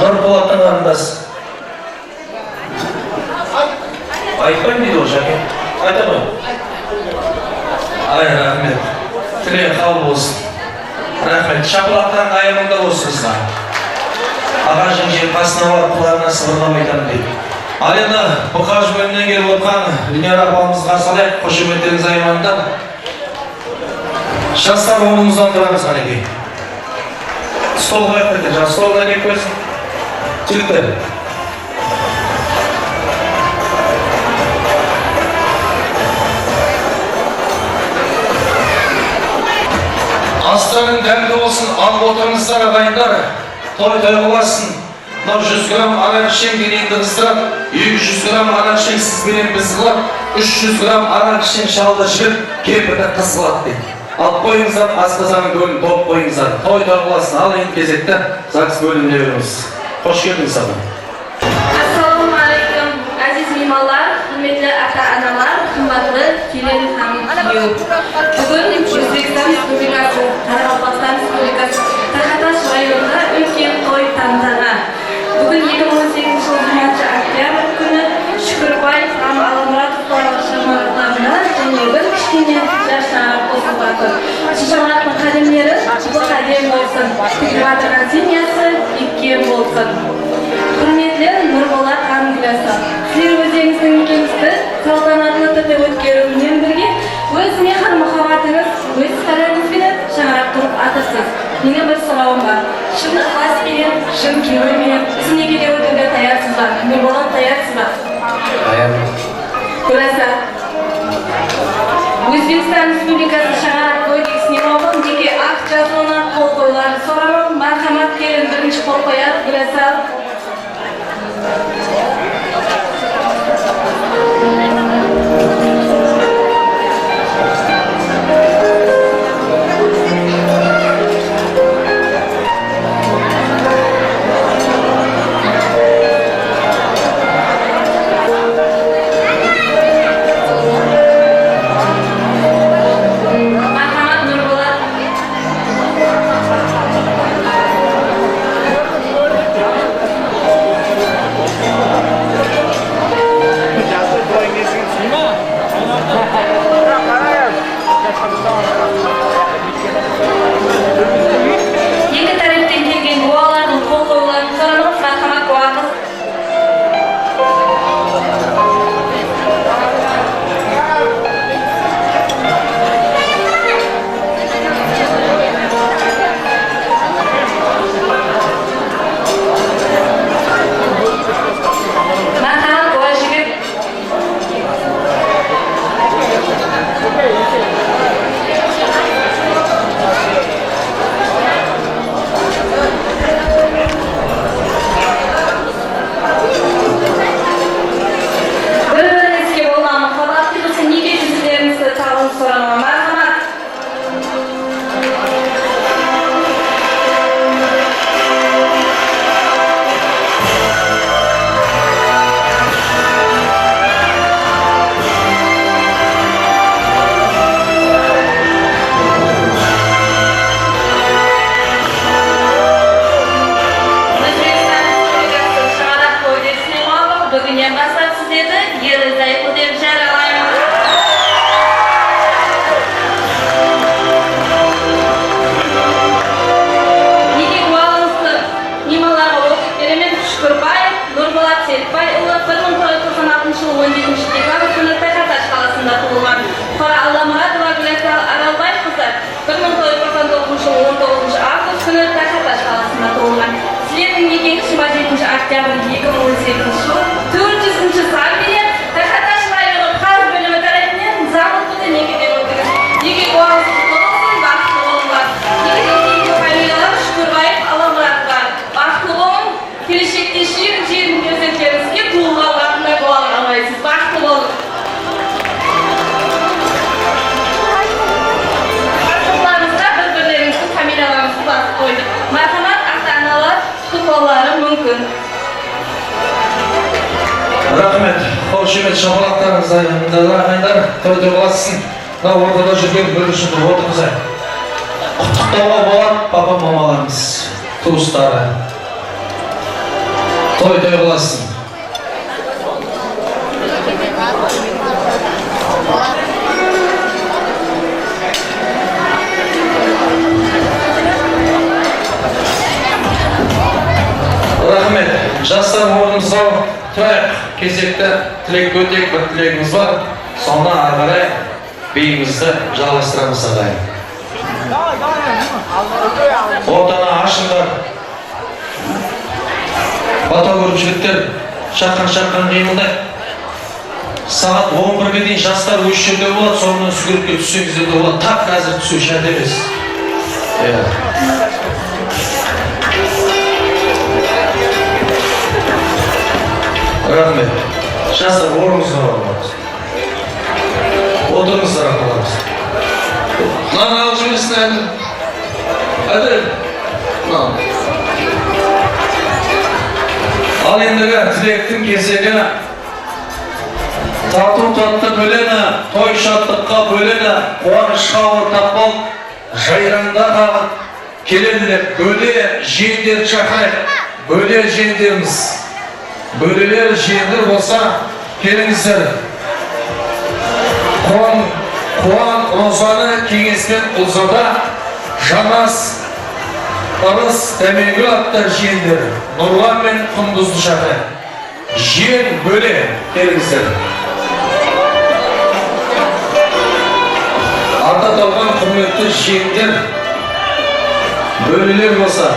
Speaker 1: Нұрболаттың қарындас. Айтпайым дейді ол жәке. Айта ғой. Ай, рахмет. Тілеген қабыл болсын. Рахмет. Шапылақтан аяғында болсын сізға. Ағашың жер қасына барып құлағына сыбырлап айтамын дейді. Ал енді бұқаш бөлімнен келіп отқан Линер апамызды қарсы алайық, қошеметтеріңіз аймағында. Жастар оңымыздан тұрамыз қанекей. Стол қойып кетті, жас столға кеп қойсын. Жігіттер. Астарың дәмді болсын, алып отырыңыздар ағайындар. той қыласың. Мынау 100 грамм арақ ішем денеңді ыстырап, 200 грамм арақ ішем сізбенен біз қылап, 300 грамм арақ ішем шалды жігіт, кемпірді қыз қылады дейді. Алып қойыңыздар, асқазанның көлін толып қойыңыздар. Той қыласың, ал енді кезекті ЗАГС бөліміне береміз. Қош келдіңіз саған.
Speaker 10: Ассалаумағалейкум, әзиз меймандар, құрметті ата-аналар, қымбатты келін ханым күйеу. Бүгін Өзбекстан Республикасы, Қарақалпақстан Республикасы, Тарқаташ районында үлкен той тантана. Бүгін 2018 жыл 20 октябрь күні Шүкірбаев Рам Аламұратов шаңырақтарында және бір кішкене жас шаңырақ қосылып жатыр. Шаңырақтың қадемдері бұл қадем болсын, культиватордың семьясы бекем болсын. Құрметті Нұрболат Хангілесі, сіздер өздеріңіздің некеңізді салтанатты түрде өткерумен бірге өз мехр-мұхаббатыңыз, өз қалаңызбен шаңырақ тұрып атырсыз. Менің бір сұрауым бар. Шын ықыласпен, шын күйеуімен сіз некеде өтуге таярсыз ба? Нұрболат, таярсыз ба?
Speaker 1: Таярмын.
Speaker 10: Көрәсі. Өзбекстан Республикасы шаңырақ кодексіне бабын неке акт жазуына қол қойыларын сұрамын. Мархамат келін бірінші қол қояды, көрәсі.
Speaker 1: Рахмет, қошемет шапалақтарыңызды ағайындар, той қыласың. Мына ортада жүрген бүлдіршінді отырғыза. Құттықтауға болады папа мамаларымыз, туыстары. Той қыласың. Рахмет, жастар орнымызға тұрайық. Кезекті тілек өтек бір тілегіміз бар. Сонда ары қарай биімізді жалғастырамыз ағайын. Отана ашыңдар. Бата көріп жігіттер, шаққан қимылдай. Сағат 11-ге дейін жастар өз жерде болады, соңынан сүгіріпке түссеңіздер де болады. Тап қазір түсу шарт емес. Рахмет. Жастар, орныңызға барыңыз. Отырыңыздар апаларымыз. Нан алып жіберсін әлі. Әділ. Нан. Ал ендігі тілектің кезегі тату татты бөлені, той шаттыққа бөлені, қуанышқа ортақ болып, жайраңда қағып, келелі бөле жеңдер шақырайық. Бөле жеңдеріміз. Бөлелер жеңдер болса, келіңіздер. Қуан Розаны кеңеспен ұлзада, Жанас Ырыс дәмегі атты жеңдер. Нұрлан мен Құндызды шақырайық. Жен бөле, келіңіздер. Ата талған құрметті жеңдер, бөлелер болса.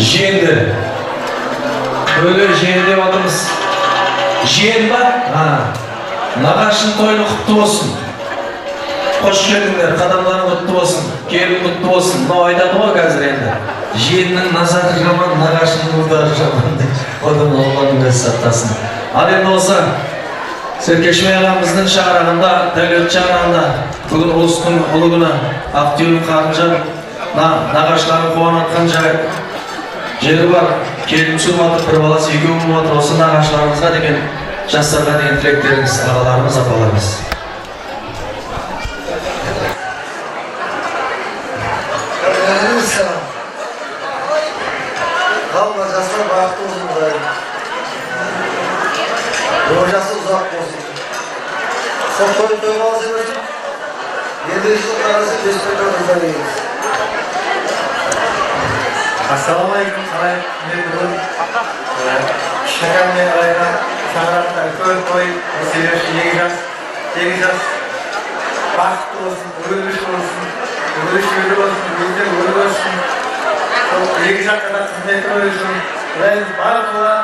Speaker 1: Жеңдер. Бөле жеңде батымыз. Жен ба? Нағашын тойны құтты болсын. Қош келдіңдер, қадамларың құтты болсын, келін құтты болсын. Мынау айтады ғой қазір енді. Женнің назары жаман, нағашының ұлдары жаман деп. Одан Алланың өзі сақтасын. Ал енді болса, Серкешмей ағамыздың шаңырағында, Дәулетжан ағында, бүгін ұлыстың ұлы күні, Ақтүйдің қарынжан, нағашыларын қуанатқан жері бар. Келін сүрматып, бір баласы екеуін болатыр. Осы нағашыларымызға деген, жастарға деген тілектеріңіз, ағаларымыз, апаларымыз.
Speaker 3: Қалма жастар бақытты болсын дайын. Жасы ұзақ болсын. Сол тойын тойға алсын өтіп, енді жыл қарасы беспекер қыздар егіз.
Speaker 12: Ассалаумағалейкум, қалай мен бүгін Шәкәрмен ағайға шаңырақта үлкен той мәселесі 8 жас бақытты болсын, өріліш болсын, өздер өрі болсын. Сол 2 жаққа да қызметі өрілсін. Ойлаймыз барлығына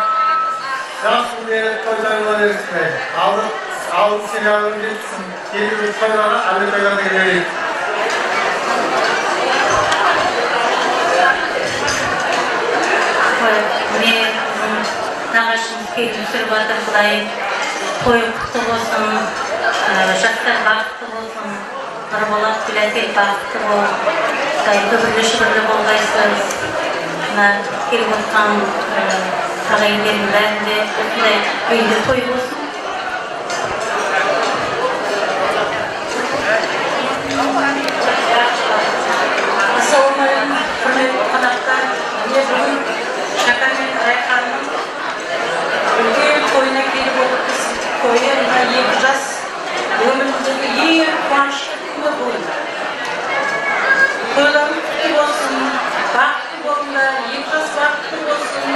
Speaker 12: жақсы беріп той тойлар берсін. Алды семьяларын жетсін. Келіп тойларға, әлі тойларды келейік.
Speaker 2: Мен нағашым келін сүріп жатыр, Құдайым тойы құтты болсын, жастар бақытты болсын, нұрболат Гүләтел бақытты бол, Құдайым дүбірлі-шүбірлі болғайсыз. Келіп отқан ағайындердің бәрінде осындай үйінде той болсын. Ассалаумағалейкум, құрметті қонақтар. Мен бүгін Шәкәрмен Райханның үлкен тойына келіп отырмыз. Тойы 2 жас өміріміздегі ең қуанышты күні болды. Тойларың құтты болсын, бақытты болыңдар, 2 жас бақытты болсын,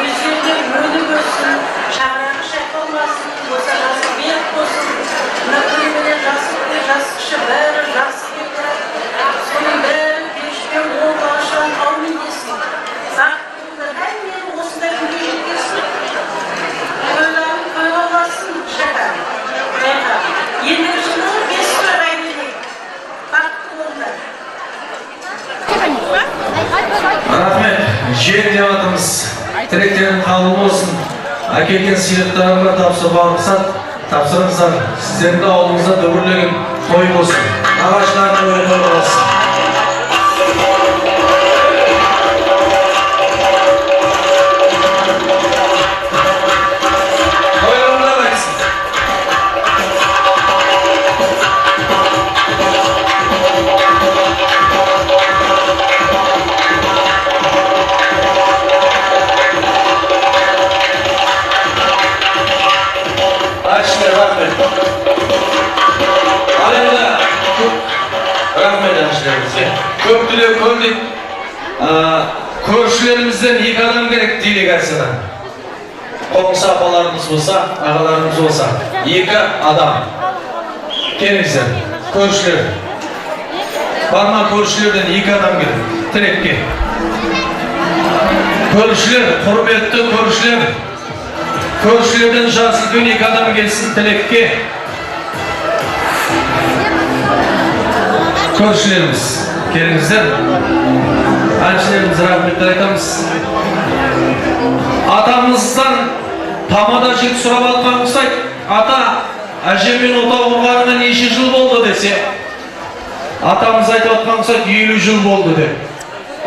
Speaker 2: өздеріңдер өніп өссін, шаңырағы шайқалмасын, болса жасы берік болсын. Мына күнменен жасы көй, жасы кіші бәрі жақсы келді. Соның бәрі пешпен ол бағашан аумин десін. Бақытты болыңдар, әммені осындай күнге жеткесін. Тойларың тойға бассын, Шәкәр. Ендігі жылы 5 той ағайын. Бақытты болыңдар.
Speaker 1: Рахмет, жер деп атымыз, тілектерін қабыл болсын. Әкелген сыйлықтарыңға тапсыруға рұқсат тапсырыңыздар. Сіздердің ауылыңызда дүбірлеген той болсын. Нағашылардың ойы той болсын. Көп тілеу көп дейді. Көршілерімізден 2 адам керек делегациядан. Қоңсы апаларымыз болса, ағаларымыз болса, 2 адам. Келіңіздер, көршілер. Барма көршілерден 2 адам керек, тілекке. Көршілер, құрметті көршілер. Көршілерден жасы үлкен 2 адам келсін тілекке. Көршілеріміз, келіңіздер. Әншілеріміз рахметтер айтамыз. Атамыздан тамада жек сұрап атқан ұқсайды. Ата, әжемен отау құрғанына неше жыл болды десе, атамыз айтып атқан ұқсайды, 50 жыл болды деп.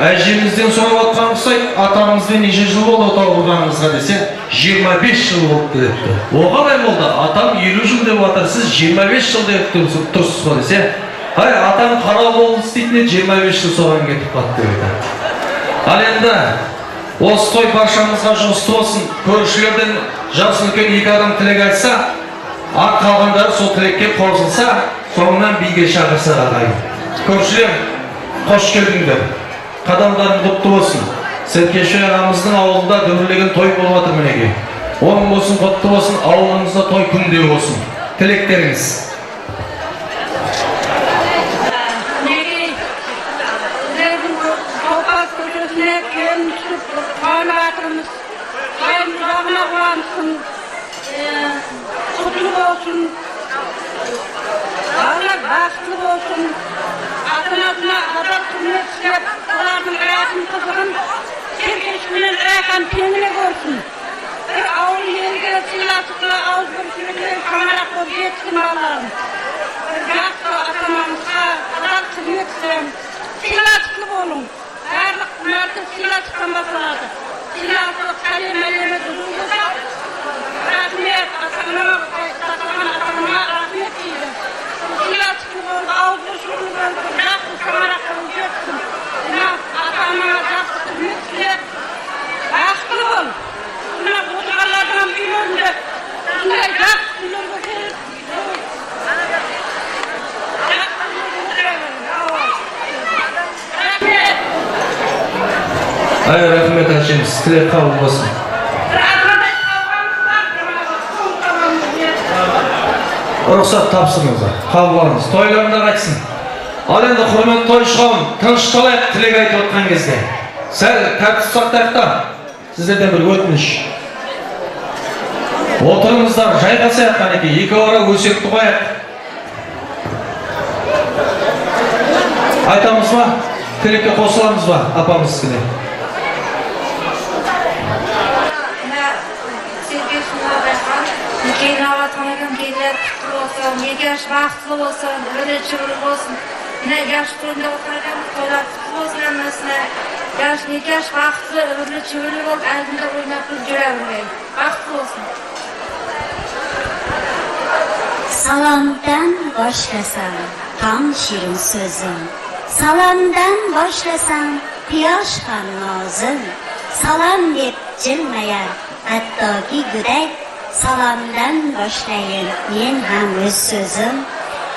Speaker 1: Әжемізден сұрап атқан ұқсайды, атамызбен неше жыл болды отау құрғаныңызға десе, 25 жыл болды депті. Оғалай болды, атам 50 жыл деп атыр, сіз 25 жыл деп тұрсыз ғой десе, ай, атам қара болды істейтіне 25 жыл соған кетіп қатты деп. Ал енді, осы той баршамызға жұмысты болсын, көршілерден жасы үлкен 2 адам тілек айтса, ат қалғандары сол тілекке қосылса, соңынан биге шақырса ағайын. Көршілер, қош келдіңдер. Қадамдарың құтты болсын. Серкешой ағамыздың ауылында дүрлеген той болып жатыр мінеге. Оның болсын, құтты болсын, ауылыңызда той күнде болсын. Тілектеріңіз.
Speaker 2: Бақытlı olsun, atına adam kılmet işlep, onların hayatını kızgın, Serkeşminin ayakın kendine görsün. Bir ağır yerine silasıkla ağız bir sürükle kamera koy yetsin Allah'ım. Bir yaksa atamamızda adam kılmet işlem, silasıklı olun. Ağırlık bunlarda silasıktan basıladı. Silasıklı kalemeliğine durulursa, rahmet, atamama rahmet diyeceğim. Silasıklı oldu, ağzı şunu oldu, yaksa kamera koy yetsin. Atamama yaksa kılmet işlem, bakılı ol. Buna bozullardan biliyorum da, buna yak biliyorum da,
Speaker 1: Ay, rahmet açımız, tilek kabul olsun. Ruhsat tapsınız, kabul olunuz. Toylarında kaçsın. Al endi hurmatli toyşuğum, tinchlik tilek aytib o'tgan кезде. Sal tartib saqtaqda sizlardan bir o'tmish. O'tiringizlar, jayqasak qaniki, ikki ora o'sakni qo'yaq. Aytamizmi? Tilekka qo'shilamizmi? Apamiz bilan.
Speaker 7: Keyin avatonagan kelib, qutlu olsun, yegash baxtli olsun, o'rechuli olsun. Yash to'yda o'tirgan to'ylar qutlu olsun hammasini. Yegash baxtli, o'rechuli bo'lib, aldinda o'ynab yuravergan. Baxtli olsun.
Speaker 13: Salamdan başlasam, tam şirin sözüm. Salamdan başlasam, quyosh ham nozim. Salam deb jilmayar, hattoki go'dak. Salamdan başlayın, men ham o'z so'zim.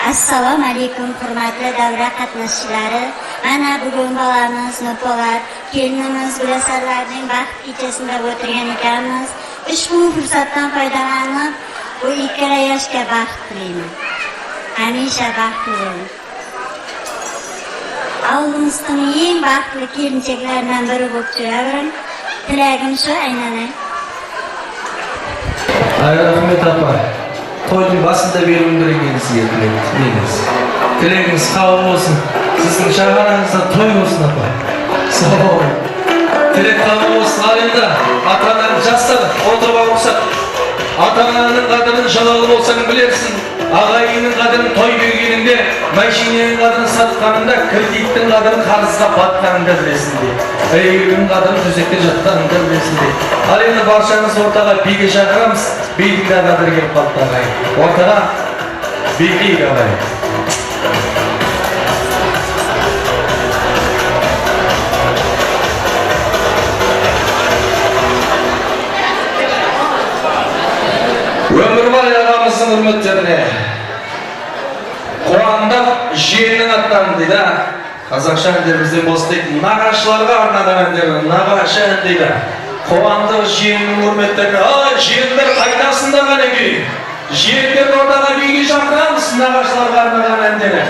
Speaker 13: Assalomu alaykum hurmatli davra qatnashchilari. Mana bugun bolamiz Nupolar, kelinimiz Gulasanlarning baxt kechasida o'tirgan ekanmiz. Ushbu fursatdan foydalanib, bu ikkala yoshga baxt tilayman. Hamisha baxtli bo'ling. Oilamizning eng baxtli kelinchaklaridan biri bo'lib turavering. Tilagim shu aylanay.
Speaker 1: Ay, rahmet apa. Toyun basında verilmediğini sizge tileymiz. Tilekiniz kabul olsun. Sizin şahananızda toy olsun apa. Sağ olun. Tilek kabul olsun. Halinde ata-ananın jastары oturup almışsak. Ata-ananın kadının şalalı olsanı bilersin. Ağayının kadının toy büyügeninde, maşinenin kadını satkanında, kreditin kadının karızga batkanında bilesin diye. Eylülün kadının düzekte jatkanında bilesin diye. Al endi barşanız ortaga biyge şakıramız, biydik de kadır gelip battı ağayın. Ortaga biydik ağayın. Ömürбай ağamızın hürmetlerine Kuandaq жиеннің аттан дейді. Қазақша әндерімізден болсын дейді. Нағашыларға арнаған әндерін, нағашы ән дейді. Kuandaq жиеннің hürmetlerine, ай, жиендер қайтасында қанеки. Жиендер ортаға биге шақырамыз, нағашыларға арнаған әндері.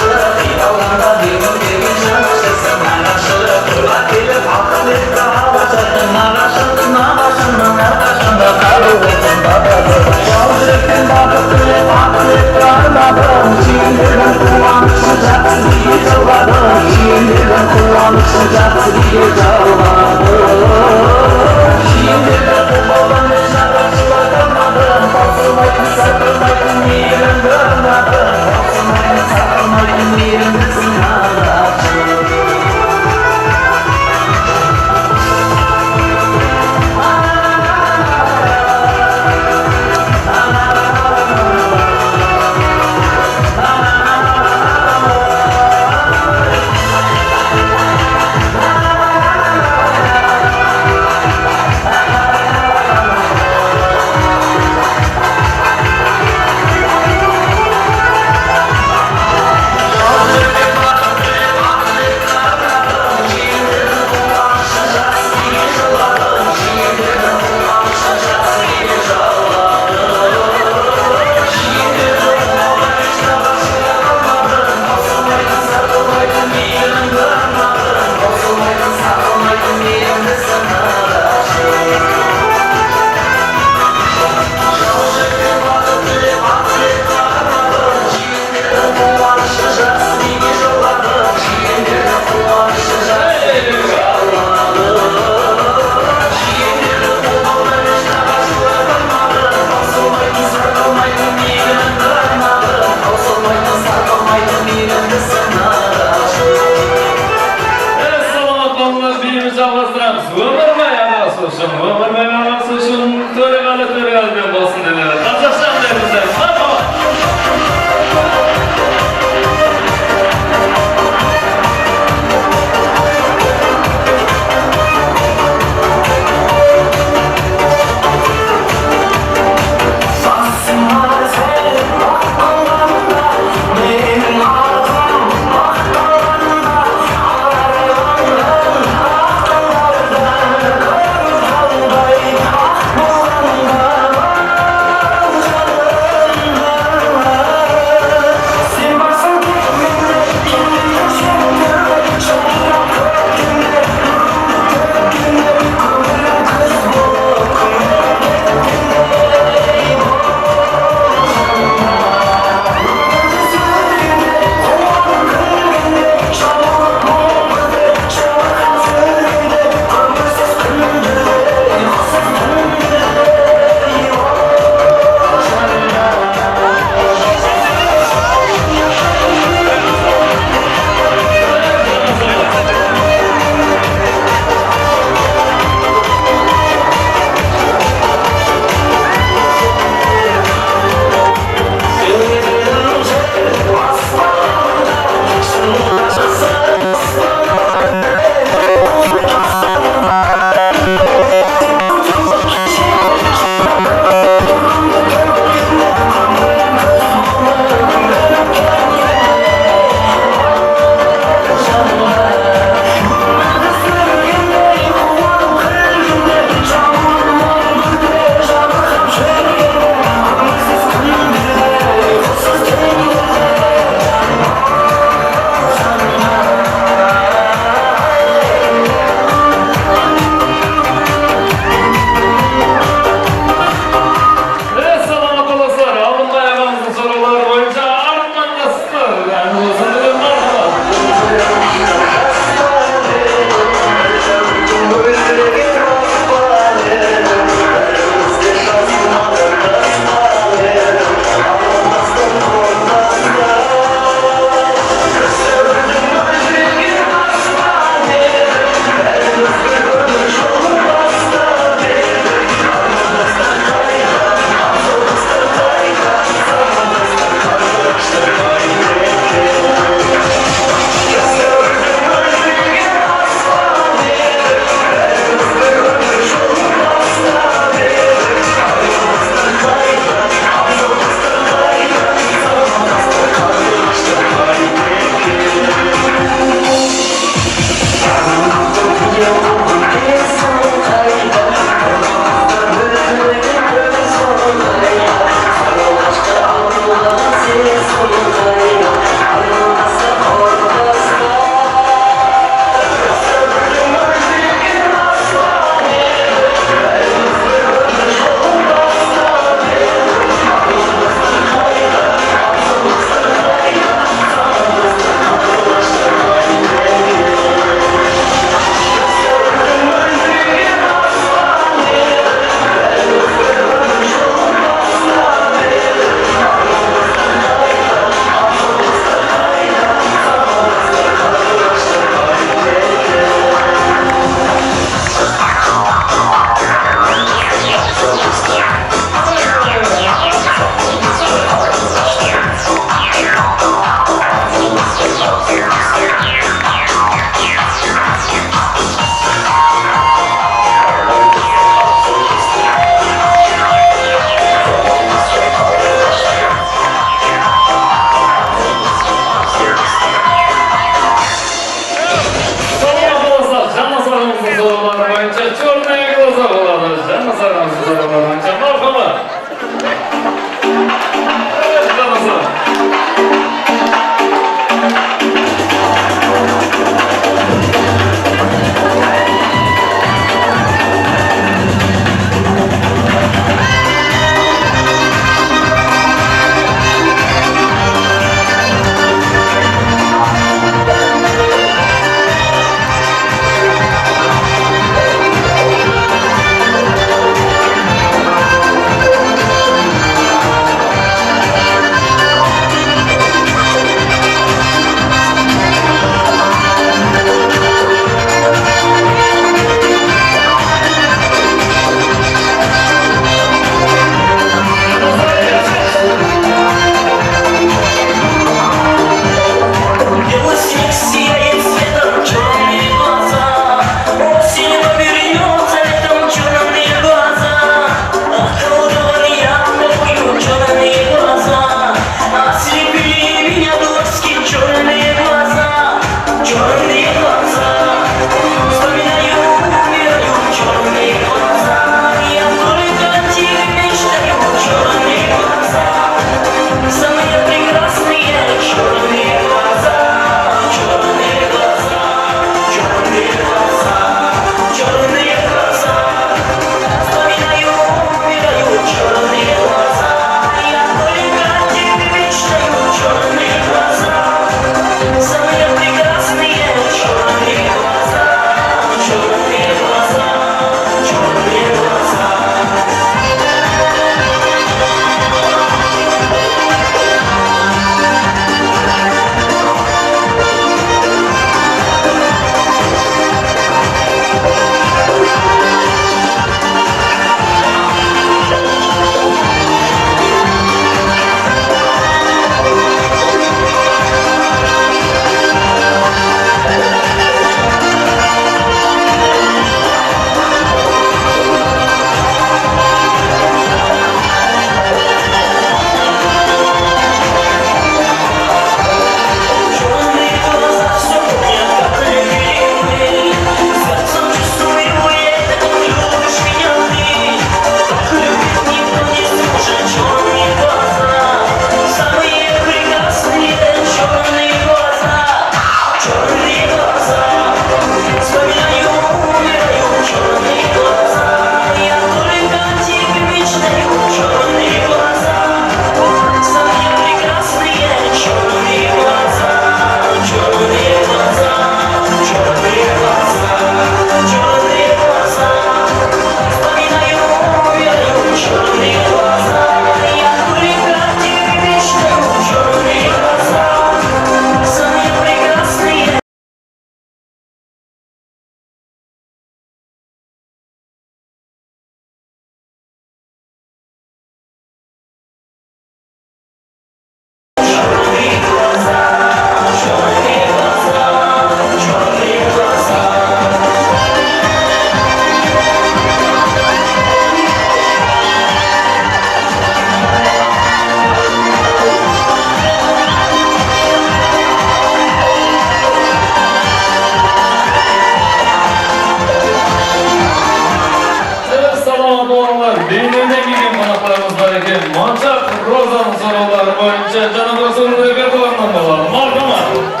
Speaker 14: mehmonlar, beyninden kelgan qonaqlarimiz bor ekan. Monchaq Rozaning so'rovlari bo'yicha janob Rasulov repertuaridan bo'ladi. Marhamat.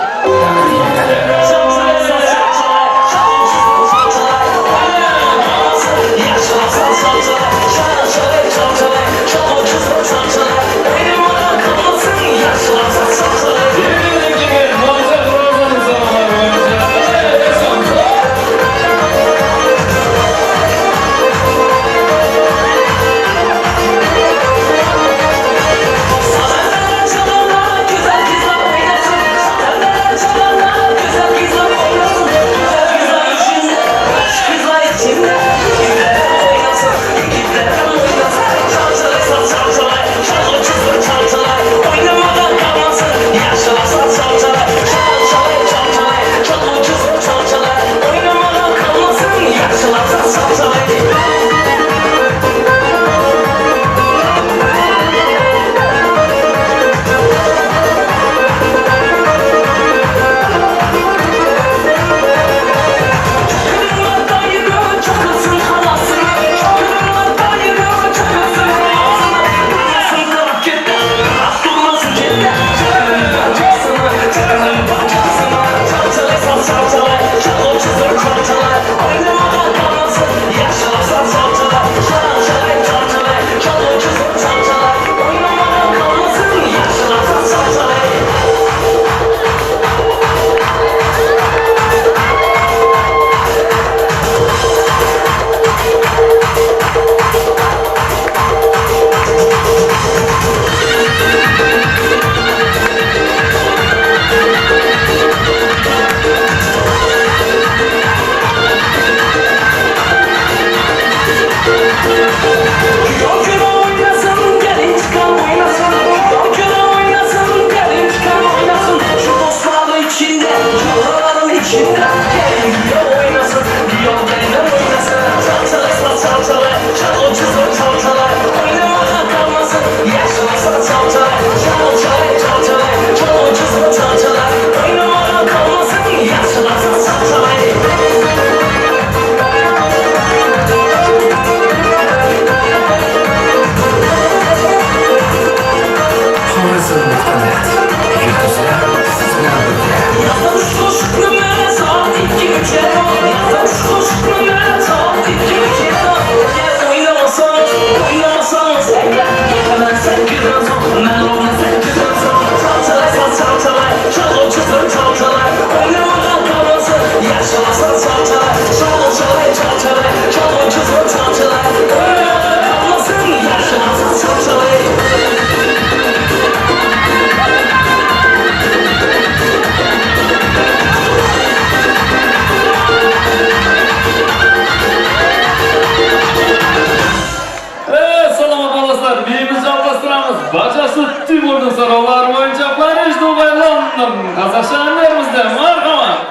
Speaker 14: Bacası Timur'un sorular boyunca Paris Dubai London Kazakstan'larımızda marhamat.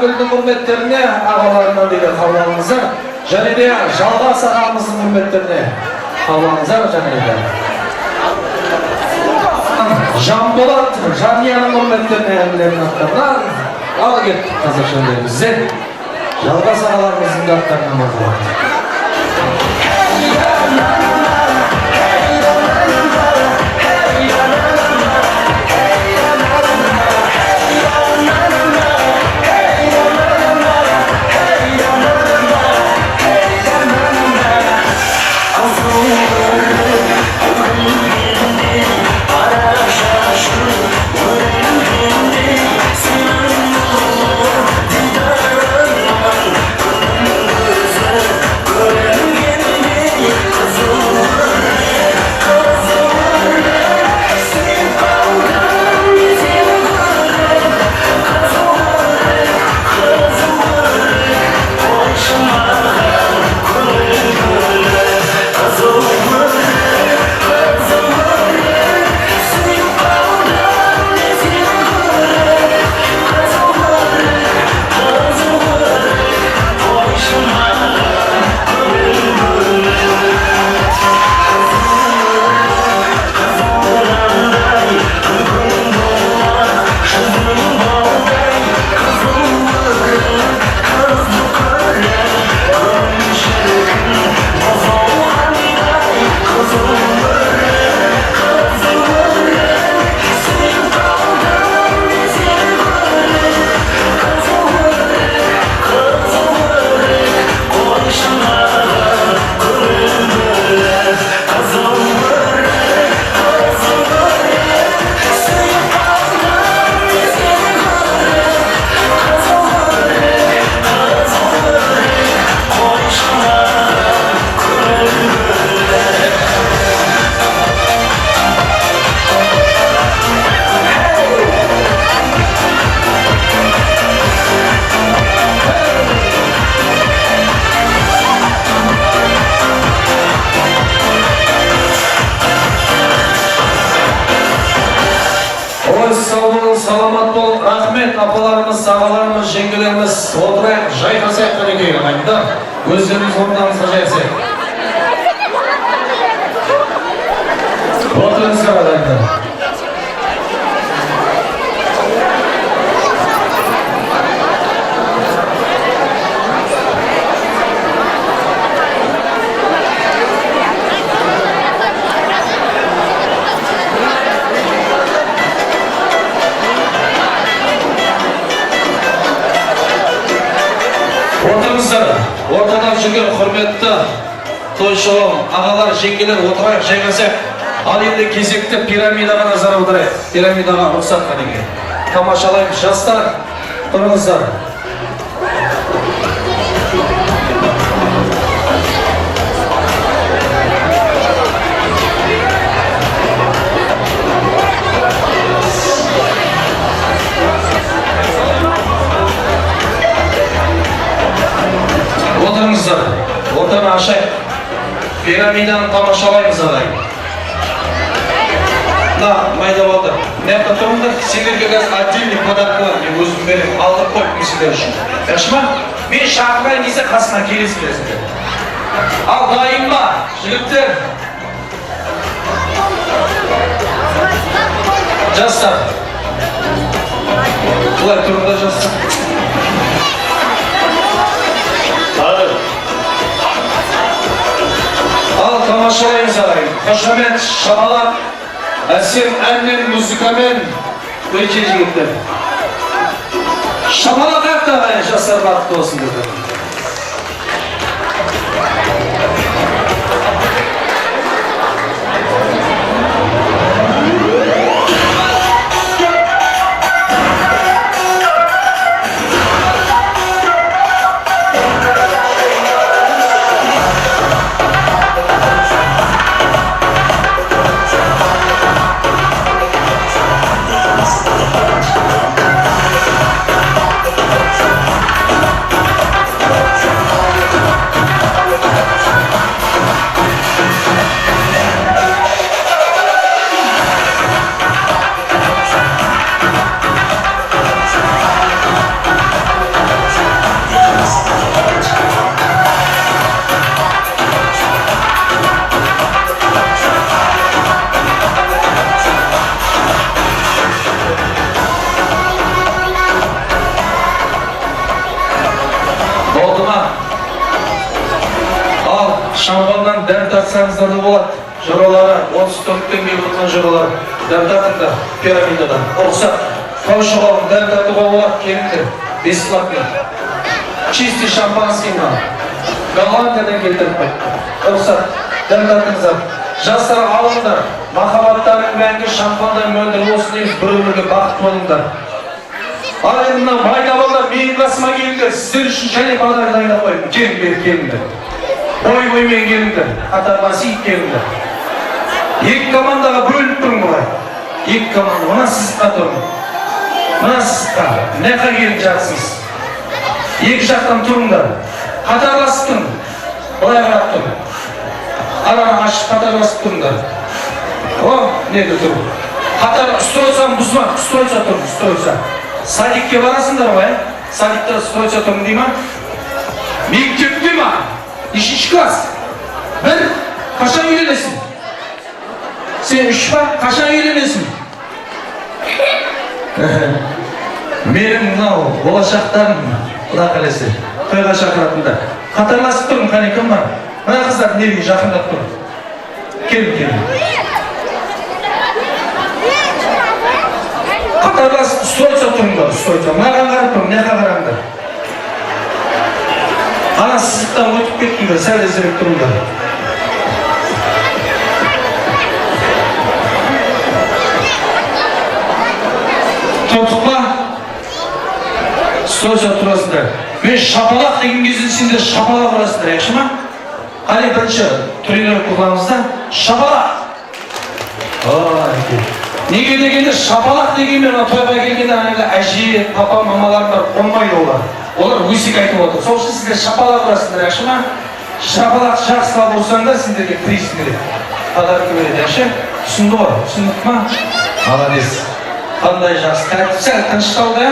Speaker 1: Sargül'ün hürmetlerine ağalarından biri kavlanızlar. Және де Жалғас ағамыздың hürmetlerine kavlanızlar және de. Жанболат Жанияның hürmetlerine әмілерін аттарынан ал кеттік қазір жөндерімізден. Жалғас ағаларымыздың аттарынан мазалады. Саламат бол, рахмет, апаларымыз, ағаларымыз, жеңгелеріміз, отырайық, жайғасайық қанекей ағайында, өздеріңіз орындарыңызға жайғасайық. Отырыңыздар ағайында. Ортада жүрген құрметті тойшылым, ағалар, жеңгелер отырайық, жайғасайық. Ал енді кезекті пирамидаға назар аударайық. Пирамидаға рұқсат қанеке. Тамашалаймыз жастар, тұрыңыздар. Отырыңыздар, ортаны ашайық. Пирамиданы тамашалаймыз ағай. Да, майда болды. Нәпті тұрыңдар, сендерге қазір отдельный подаркалар мен өзім берем, алдық қойып сендер үшін. Яшма, мен шақырайын десе қасына келесіздер. Ал дайын ба, жігіттер? Жастар. Бұлай тұрыңдар жастар. Ал тамашалаймыз ағай. Қошамет, шамалап, әсем әнмен, музыкамен өте жігіттер. Шамалақ әкті ағай, жастар бақытты болсын деді. Altıma. Al, şampandan dəm tatsanızlar da болады. Жыралары, 34-тен келіп отырған жыралар. Дәм татыңдар, пирамидадан. Рұқсат, қаушығалым, дәм татуға болады, келіңдер. Бесплатно. Чистый шампанский мына. Голландиядан келтіріп қой. Рұқсат, дәм татыңыздар. Жастар алыңдар, махаббаттарың мәңгі шампандан мөлдір болсын дейміз, бір-бірге бақытты болыңдар. Ал енді мына майда балдар, менің қасыма келіңдер, сіздер үшін және бағдар дайындап қойдым. Келіңдер. Бой-боймен келіңдер, қатарласып келіңдер. Екі командаға бөлініп тұрың бұлай. Екі команда, мына сызыққа тұрың. Мына сызыққа, мына келіп жатсыз. Екі жақтан тұрыңдар. Қатарласып тұрың. Бұлай қарап тұрың. Араны ашып қатарласып тұрыңдар. О, неге тұрың? Қатар стройсам бұзма, стройса тұрың, стройса. Садикке барасыңдар ғой, садикте стройса тұрың дей ма? Мектепте ма? 3-ші класс. Бір, қашан үйленесің? Сен 3 ба, қашан үйленесің? Менің мынау болашақтарым, Құда қаласа, тойға шақыратындар. Қатарласып тұрмын, қане кім бар? Мына қыздар неге жақындап тұр? Келін. Қатарласып стройса тұрыңдар, стройса. Мынаған қарап тұрмын, неға қараңдар? Ана сызықтан өтіп кеттіңдер, сәл іздерек тұрыңдар. Тоқтық па? Стройса тұрасыңдар. Мен шапалақ деген кезде сендер шапалақ ұрасыңдар, яқшы ма? Қане бірінші тренер қылғанымызда шапалақ. Неге дегенде шапалақ дегенмен тойға келгенде әже, папа, мамалардар қонмайды олар. Олар өсек айтып отыр. Сол үшін сіздер шапалақ ұрасыңдар, яқшы ма? Шапалақ жақсылап ұрсаңдар сендерге приз береді. Подарка береді, яқшы? Түсінді ғой? Түсіндік ма? Молодец. Қандай жақсы. Сәл тынышталды,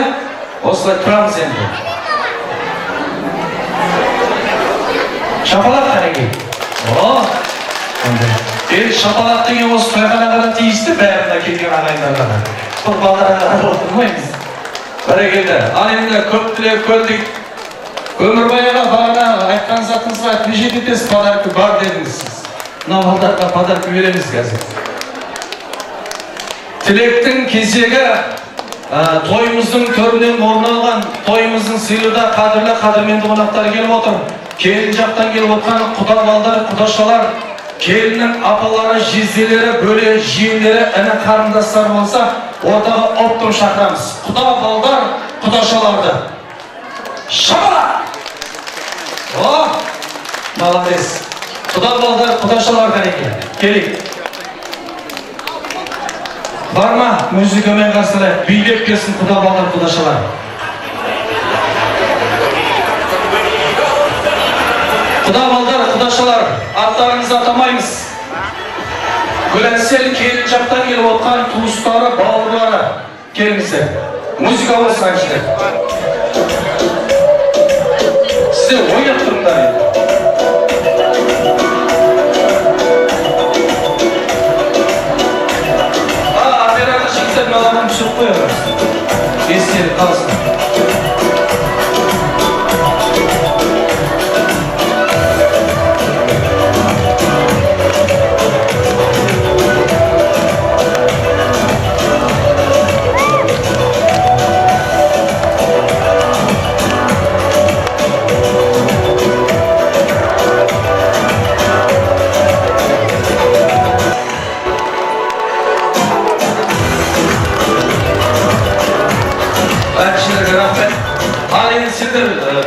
Speaker 1: осылай тұрамыз енді. Шапалақ қанеке? Шапалақ деген осы тойғанағына тиісті бәріне келген ағайындарға. Бұл балдарға отырмаймыз. Бәрекелді. Ал енді көп тілек көрдік. Өмірбайға бағана айтқан затыңызға неше етесіз подарка бар дедіңіз сіз. Мына балдарға подарка береміз қазір. Тілектің кезегі тойымыздың төрінен орын алған, тойымыздың сыйлыда қадірменді қонақтар келіп отыр. Келін жақтан келіп отқан құда балдар, құдашалар, келіннің апалары, жезделері, бөле, жиендері, іні қарындастар болса, ортаға оптым шақырамыз. Құда балдар, құдашаларды. Шапалақ! О, молодец. Құда балдар, құдашалар қанеке. Келейік. Бар ма? Музыкамен қарсылайық. Билеп келсін құда балдар, құдашалар. Құда балдар, құдашалар, аттарыңызды атамаймыз. Гүләсел келін жақтан келіп отқан туыстары, бауырлары келіңіздер. Музыка болсын әншілер. Сіздер ойнап тұрыңдар енді. Оператор жігіттер меломан түсіп қойыңдар. Естелік қалсын.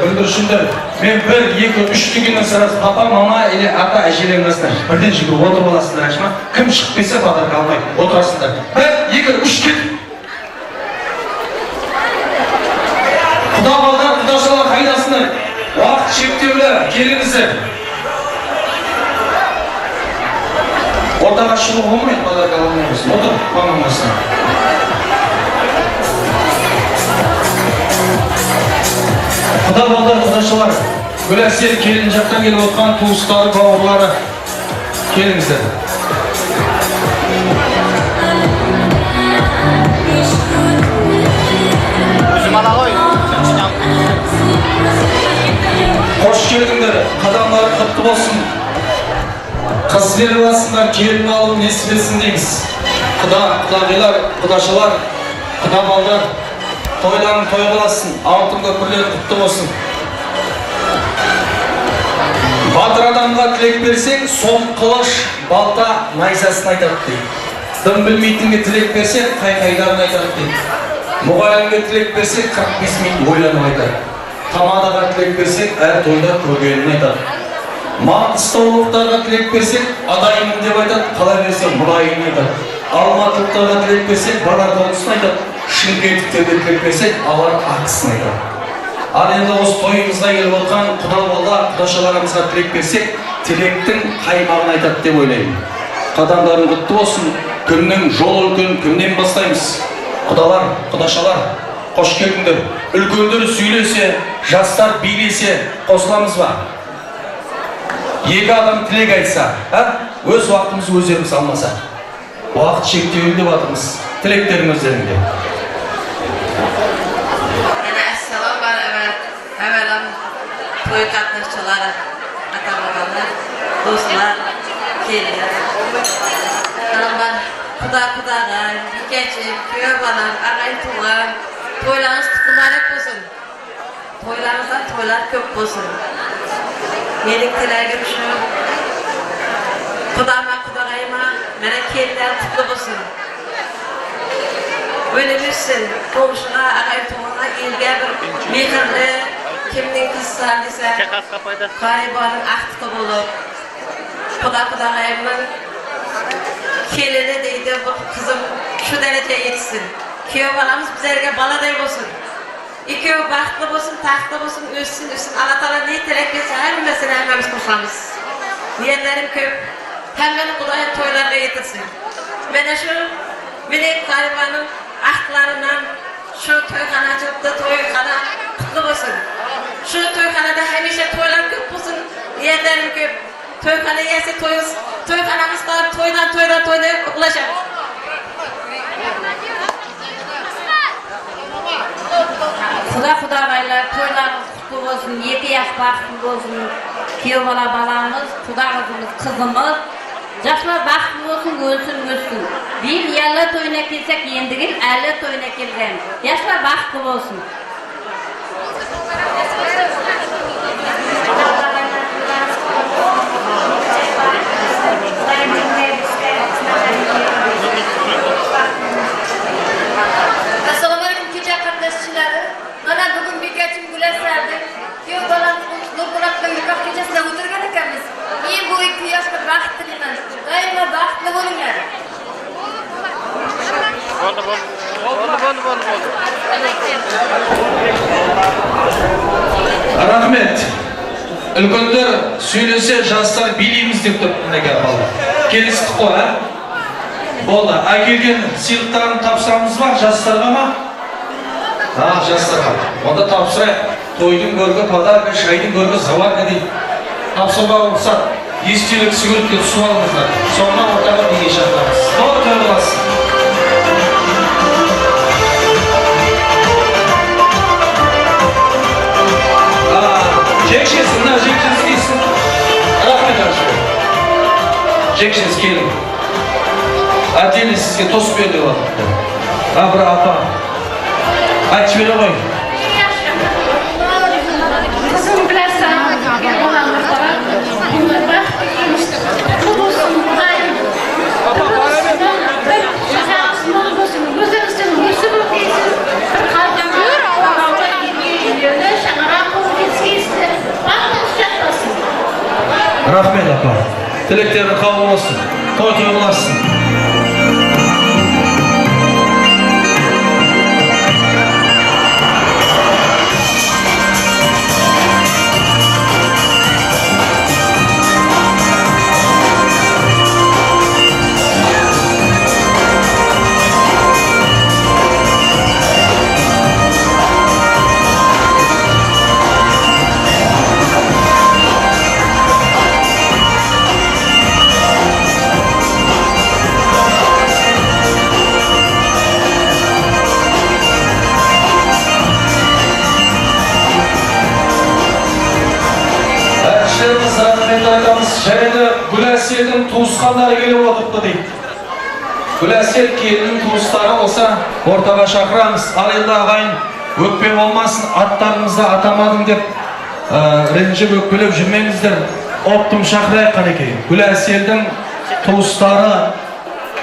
Speaker 1: Бүлдіршіндер, мен 1, 2, 3 дегеннен сұрасыз, папа, мама, или ата, әжелеріңіздер. Бірден жүгіріп отырып аласыңдар, ашма. Кім шығып келсе, подарка алмайды, отырасыңдар. 1, 2, 3 кет. Құда балдар, құдашалар қайдасыңдар. Уақыт шектеулі, келіңіздер. Ортаға шығу болмайды, подарка алмаймыз. Отыр, мамамасына. Құда балдар, құдашалар, Гүләсел келін жақтан келіп отқан туыстары, бауырлары келіңіздер. Өзім ана ғой, geldingler. Qadamlar qutlu olsun. Qız veribasınlar, kelin alın nesibesin deymiz. Qudagılar, qudaşalar, qudamallar toylarını toy qılasın. Altın köpürleri qutlu olsun. Батыр адамға тілек берсең, сом қылыш, балта найзасын айтады дейді. Дым білмейтінге тілек берсең, қайқайдарын айтады дейді. Мұғалімге тілек берсең, 45 минут ойланып айтады. Тамадаға тілек берсең, әр тойда көргенін айтады. Маңғыстаулықтарға тілек берсең, адайымын деп айтады, қала берсең, мұнайын айтады. Алматылықтарға тілек берсең, барар тоғысын айтады. Шымкенттіктерге тілек берсең, алар ақысын айтады. Ал енді осы тойымызға келіп отқан құда-болда, құдашаларымызға тілек берсек, тілектің қаймағын айтады деп ойлаймын. Қадамдарың құтты болсын, күннің жол үлкен, күннен бастаймыз. Құдалар, құдашалар, қош келдіңдер. Үлкендер сөйлесе, жастар билесе, қосыламыз ба? Екі адам тілек айтса, өз уақытымыз өздеріміз алмаса. Уақыт шектеулі деп атырмыз. Тілектерің өздеріңде.
Speaker 2: Toy katlaşçıları, ata-babalar, dostlar, gelirler. Hanımlar, kuda-kudağa, geçim, köy balar, ağay tuğan, toylarınız tutulmalık olsun. Toylarınızdan toylar köp olsun. Benim dileğim şu, kudama, kudağayma, mene keliler kutlu olsun. Ölümüzsün, komşuna, ağay tuğana, ilge bir mehirli, kimning kızsan dese, garibanın aktığı bulup, Kudağayımın kelini deydi, bu kızım şu derece yetsin. Köyü balamız bizlerge baladay olsun. İköyü baxtlı olsun, taxtlı olsun, össün. Allah Teala ne tilek verse her mesele hemmemiz kuşamız. Niyenlerim köp, hemmeni Kudağayım toylarga yetirsin. Mene şu, minik garibanın aktılarından şu toyxanacılıkta toyxana kutlu olsun. Şu toyxanada hemişe toylar köp olsun, niyenlerim köp. Toyxana yese toyuz, toyxanamız kalır, toydan ulaşalım.
Speaker 10: Kudagaylar, toylarımız kutlu olsun, 7 yaş baxtlı olsun, köyü balamız, kudağımız, kızımız. Yaşlar baxtlı olsun, ölsün. Bir yerli toyuna kelsek, yendigil 50 toyuna kelgen. Yaşlar baxtlı olsun.
Speaker 4: Assalomu alaykum kecha qatnashchilari. Mana bugun bekachim Gular sardi. Kuyov bolam Nurmurat bilan nikoh kechasida o'tirgan ekanmiz. Men bu 2 yoshga baxt tilayman. Doimo baxtli bo'linglar.
Speaker 1: Rahmet. Үлкендер сөйлесе, жастар билейміз деп тұрып неге бала. Келістік қой, а? Болды. Әкелген сыйлықтарын тапсырамыз ба жастарға ма? Жастарға. Онда тапсырайық. Тойдың көргі подарка, шайдың көргі заварка дейді. Тапсырма рұқсат. Естелік сүгіретке түсіп алыңыздар. Соңынан ортаға неге шақырамыз. Той боласың. Жекшесі, мына жекшесі келсін. Рахмет ашып. Жекшесі келін. Отдельно сізге тосып берді ғой. Бір апа. Айтшы бере ғой.
Speaker 10: Kızım bilirsen, olanlara, bunlara kutlu olsun, buradayım. Şakasın olup olsun, gözünüzün yüzü bulup geçsin. Bir kalbim var, ağabey yürüyordu, şakara kolu geçkeyizdi. Bakın şakasın.
Speaker 1: Rahmet apa. Dileklerin kabul olsun. Toy olasın. Barçamız rahmet aytamiz. Şayda Gülasel'in tuğuskanları gelip oturttu deydi. Gülasel kelinin tuğustары olsa ortaga şakıramız. Al endi agayın ökpe olmasın, atlarınızda atamadım dep rенжіп ökpelep жүрmеңіздер. Optum şakırayık kaneki. Gülasel'in tuğustары,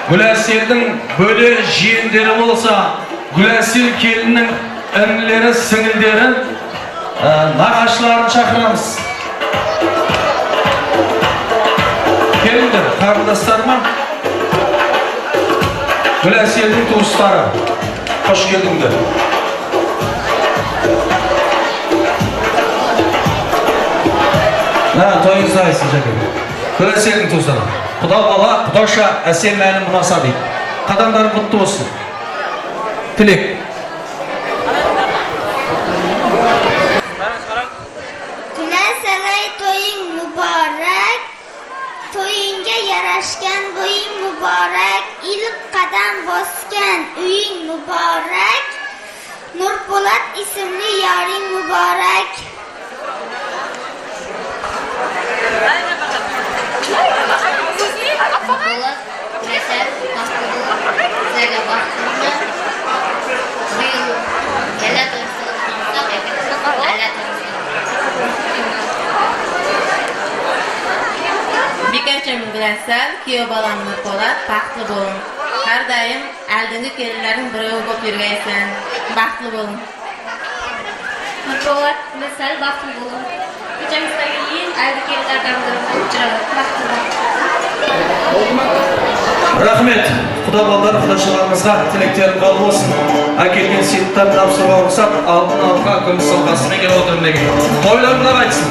Speaker 1: Gülasel'in böyle jiyenderi olsa, Gülasel kelinin ünlüleri, singilleri, nağaçlarını çakıramız. Kelindir, kardeşlerime. Gülasel'in tuğustары. Hoş geldinler. Toyunuz ayısın Jake. Gülasel'in tuğustары. Құда бала, құдаша әсем мәлім мұнаса дейді. Қадамдары құтты болсын. Тілек.
Speaker 13: Gülaselay toying mübarek, toyinga yarashgan bo'ying mübarek, ilk qadam bosgan uying mübarek, Nurpo'lat ismli yoring mübarek.
Speaker 4: Nurpo'lat, Gülasel, sizlarga baxtimni bu yil yalla
Speaker 2: Bekarcham Gülasel, kuyov bolam Nurpo'lat, baxtli bo'lin. Har doim aldingi kelinlaring birovi bo'lib yurgaysan. Baxtli bo'lin.
Speaker 4: Nurpo'lat, Gülasel, baxtli bo'lin. Ko'chamizdagi eng aldi kelinlardan biri bo'lib chiroq. Baxtli bo'lin.
Speaker 1: Rahmet. Құда балдар, құдашыларымызға тілектерім қабыл болсын. Әкелген сыйлықтарын тапсыруға рұқсат, алдын алға комиссиясымен келіп отырмын деген. Тойларында қайтсын.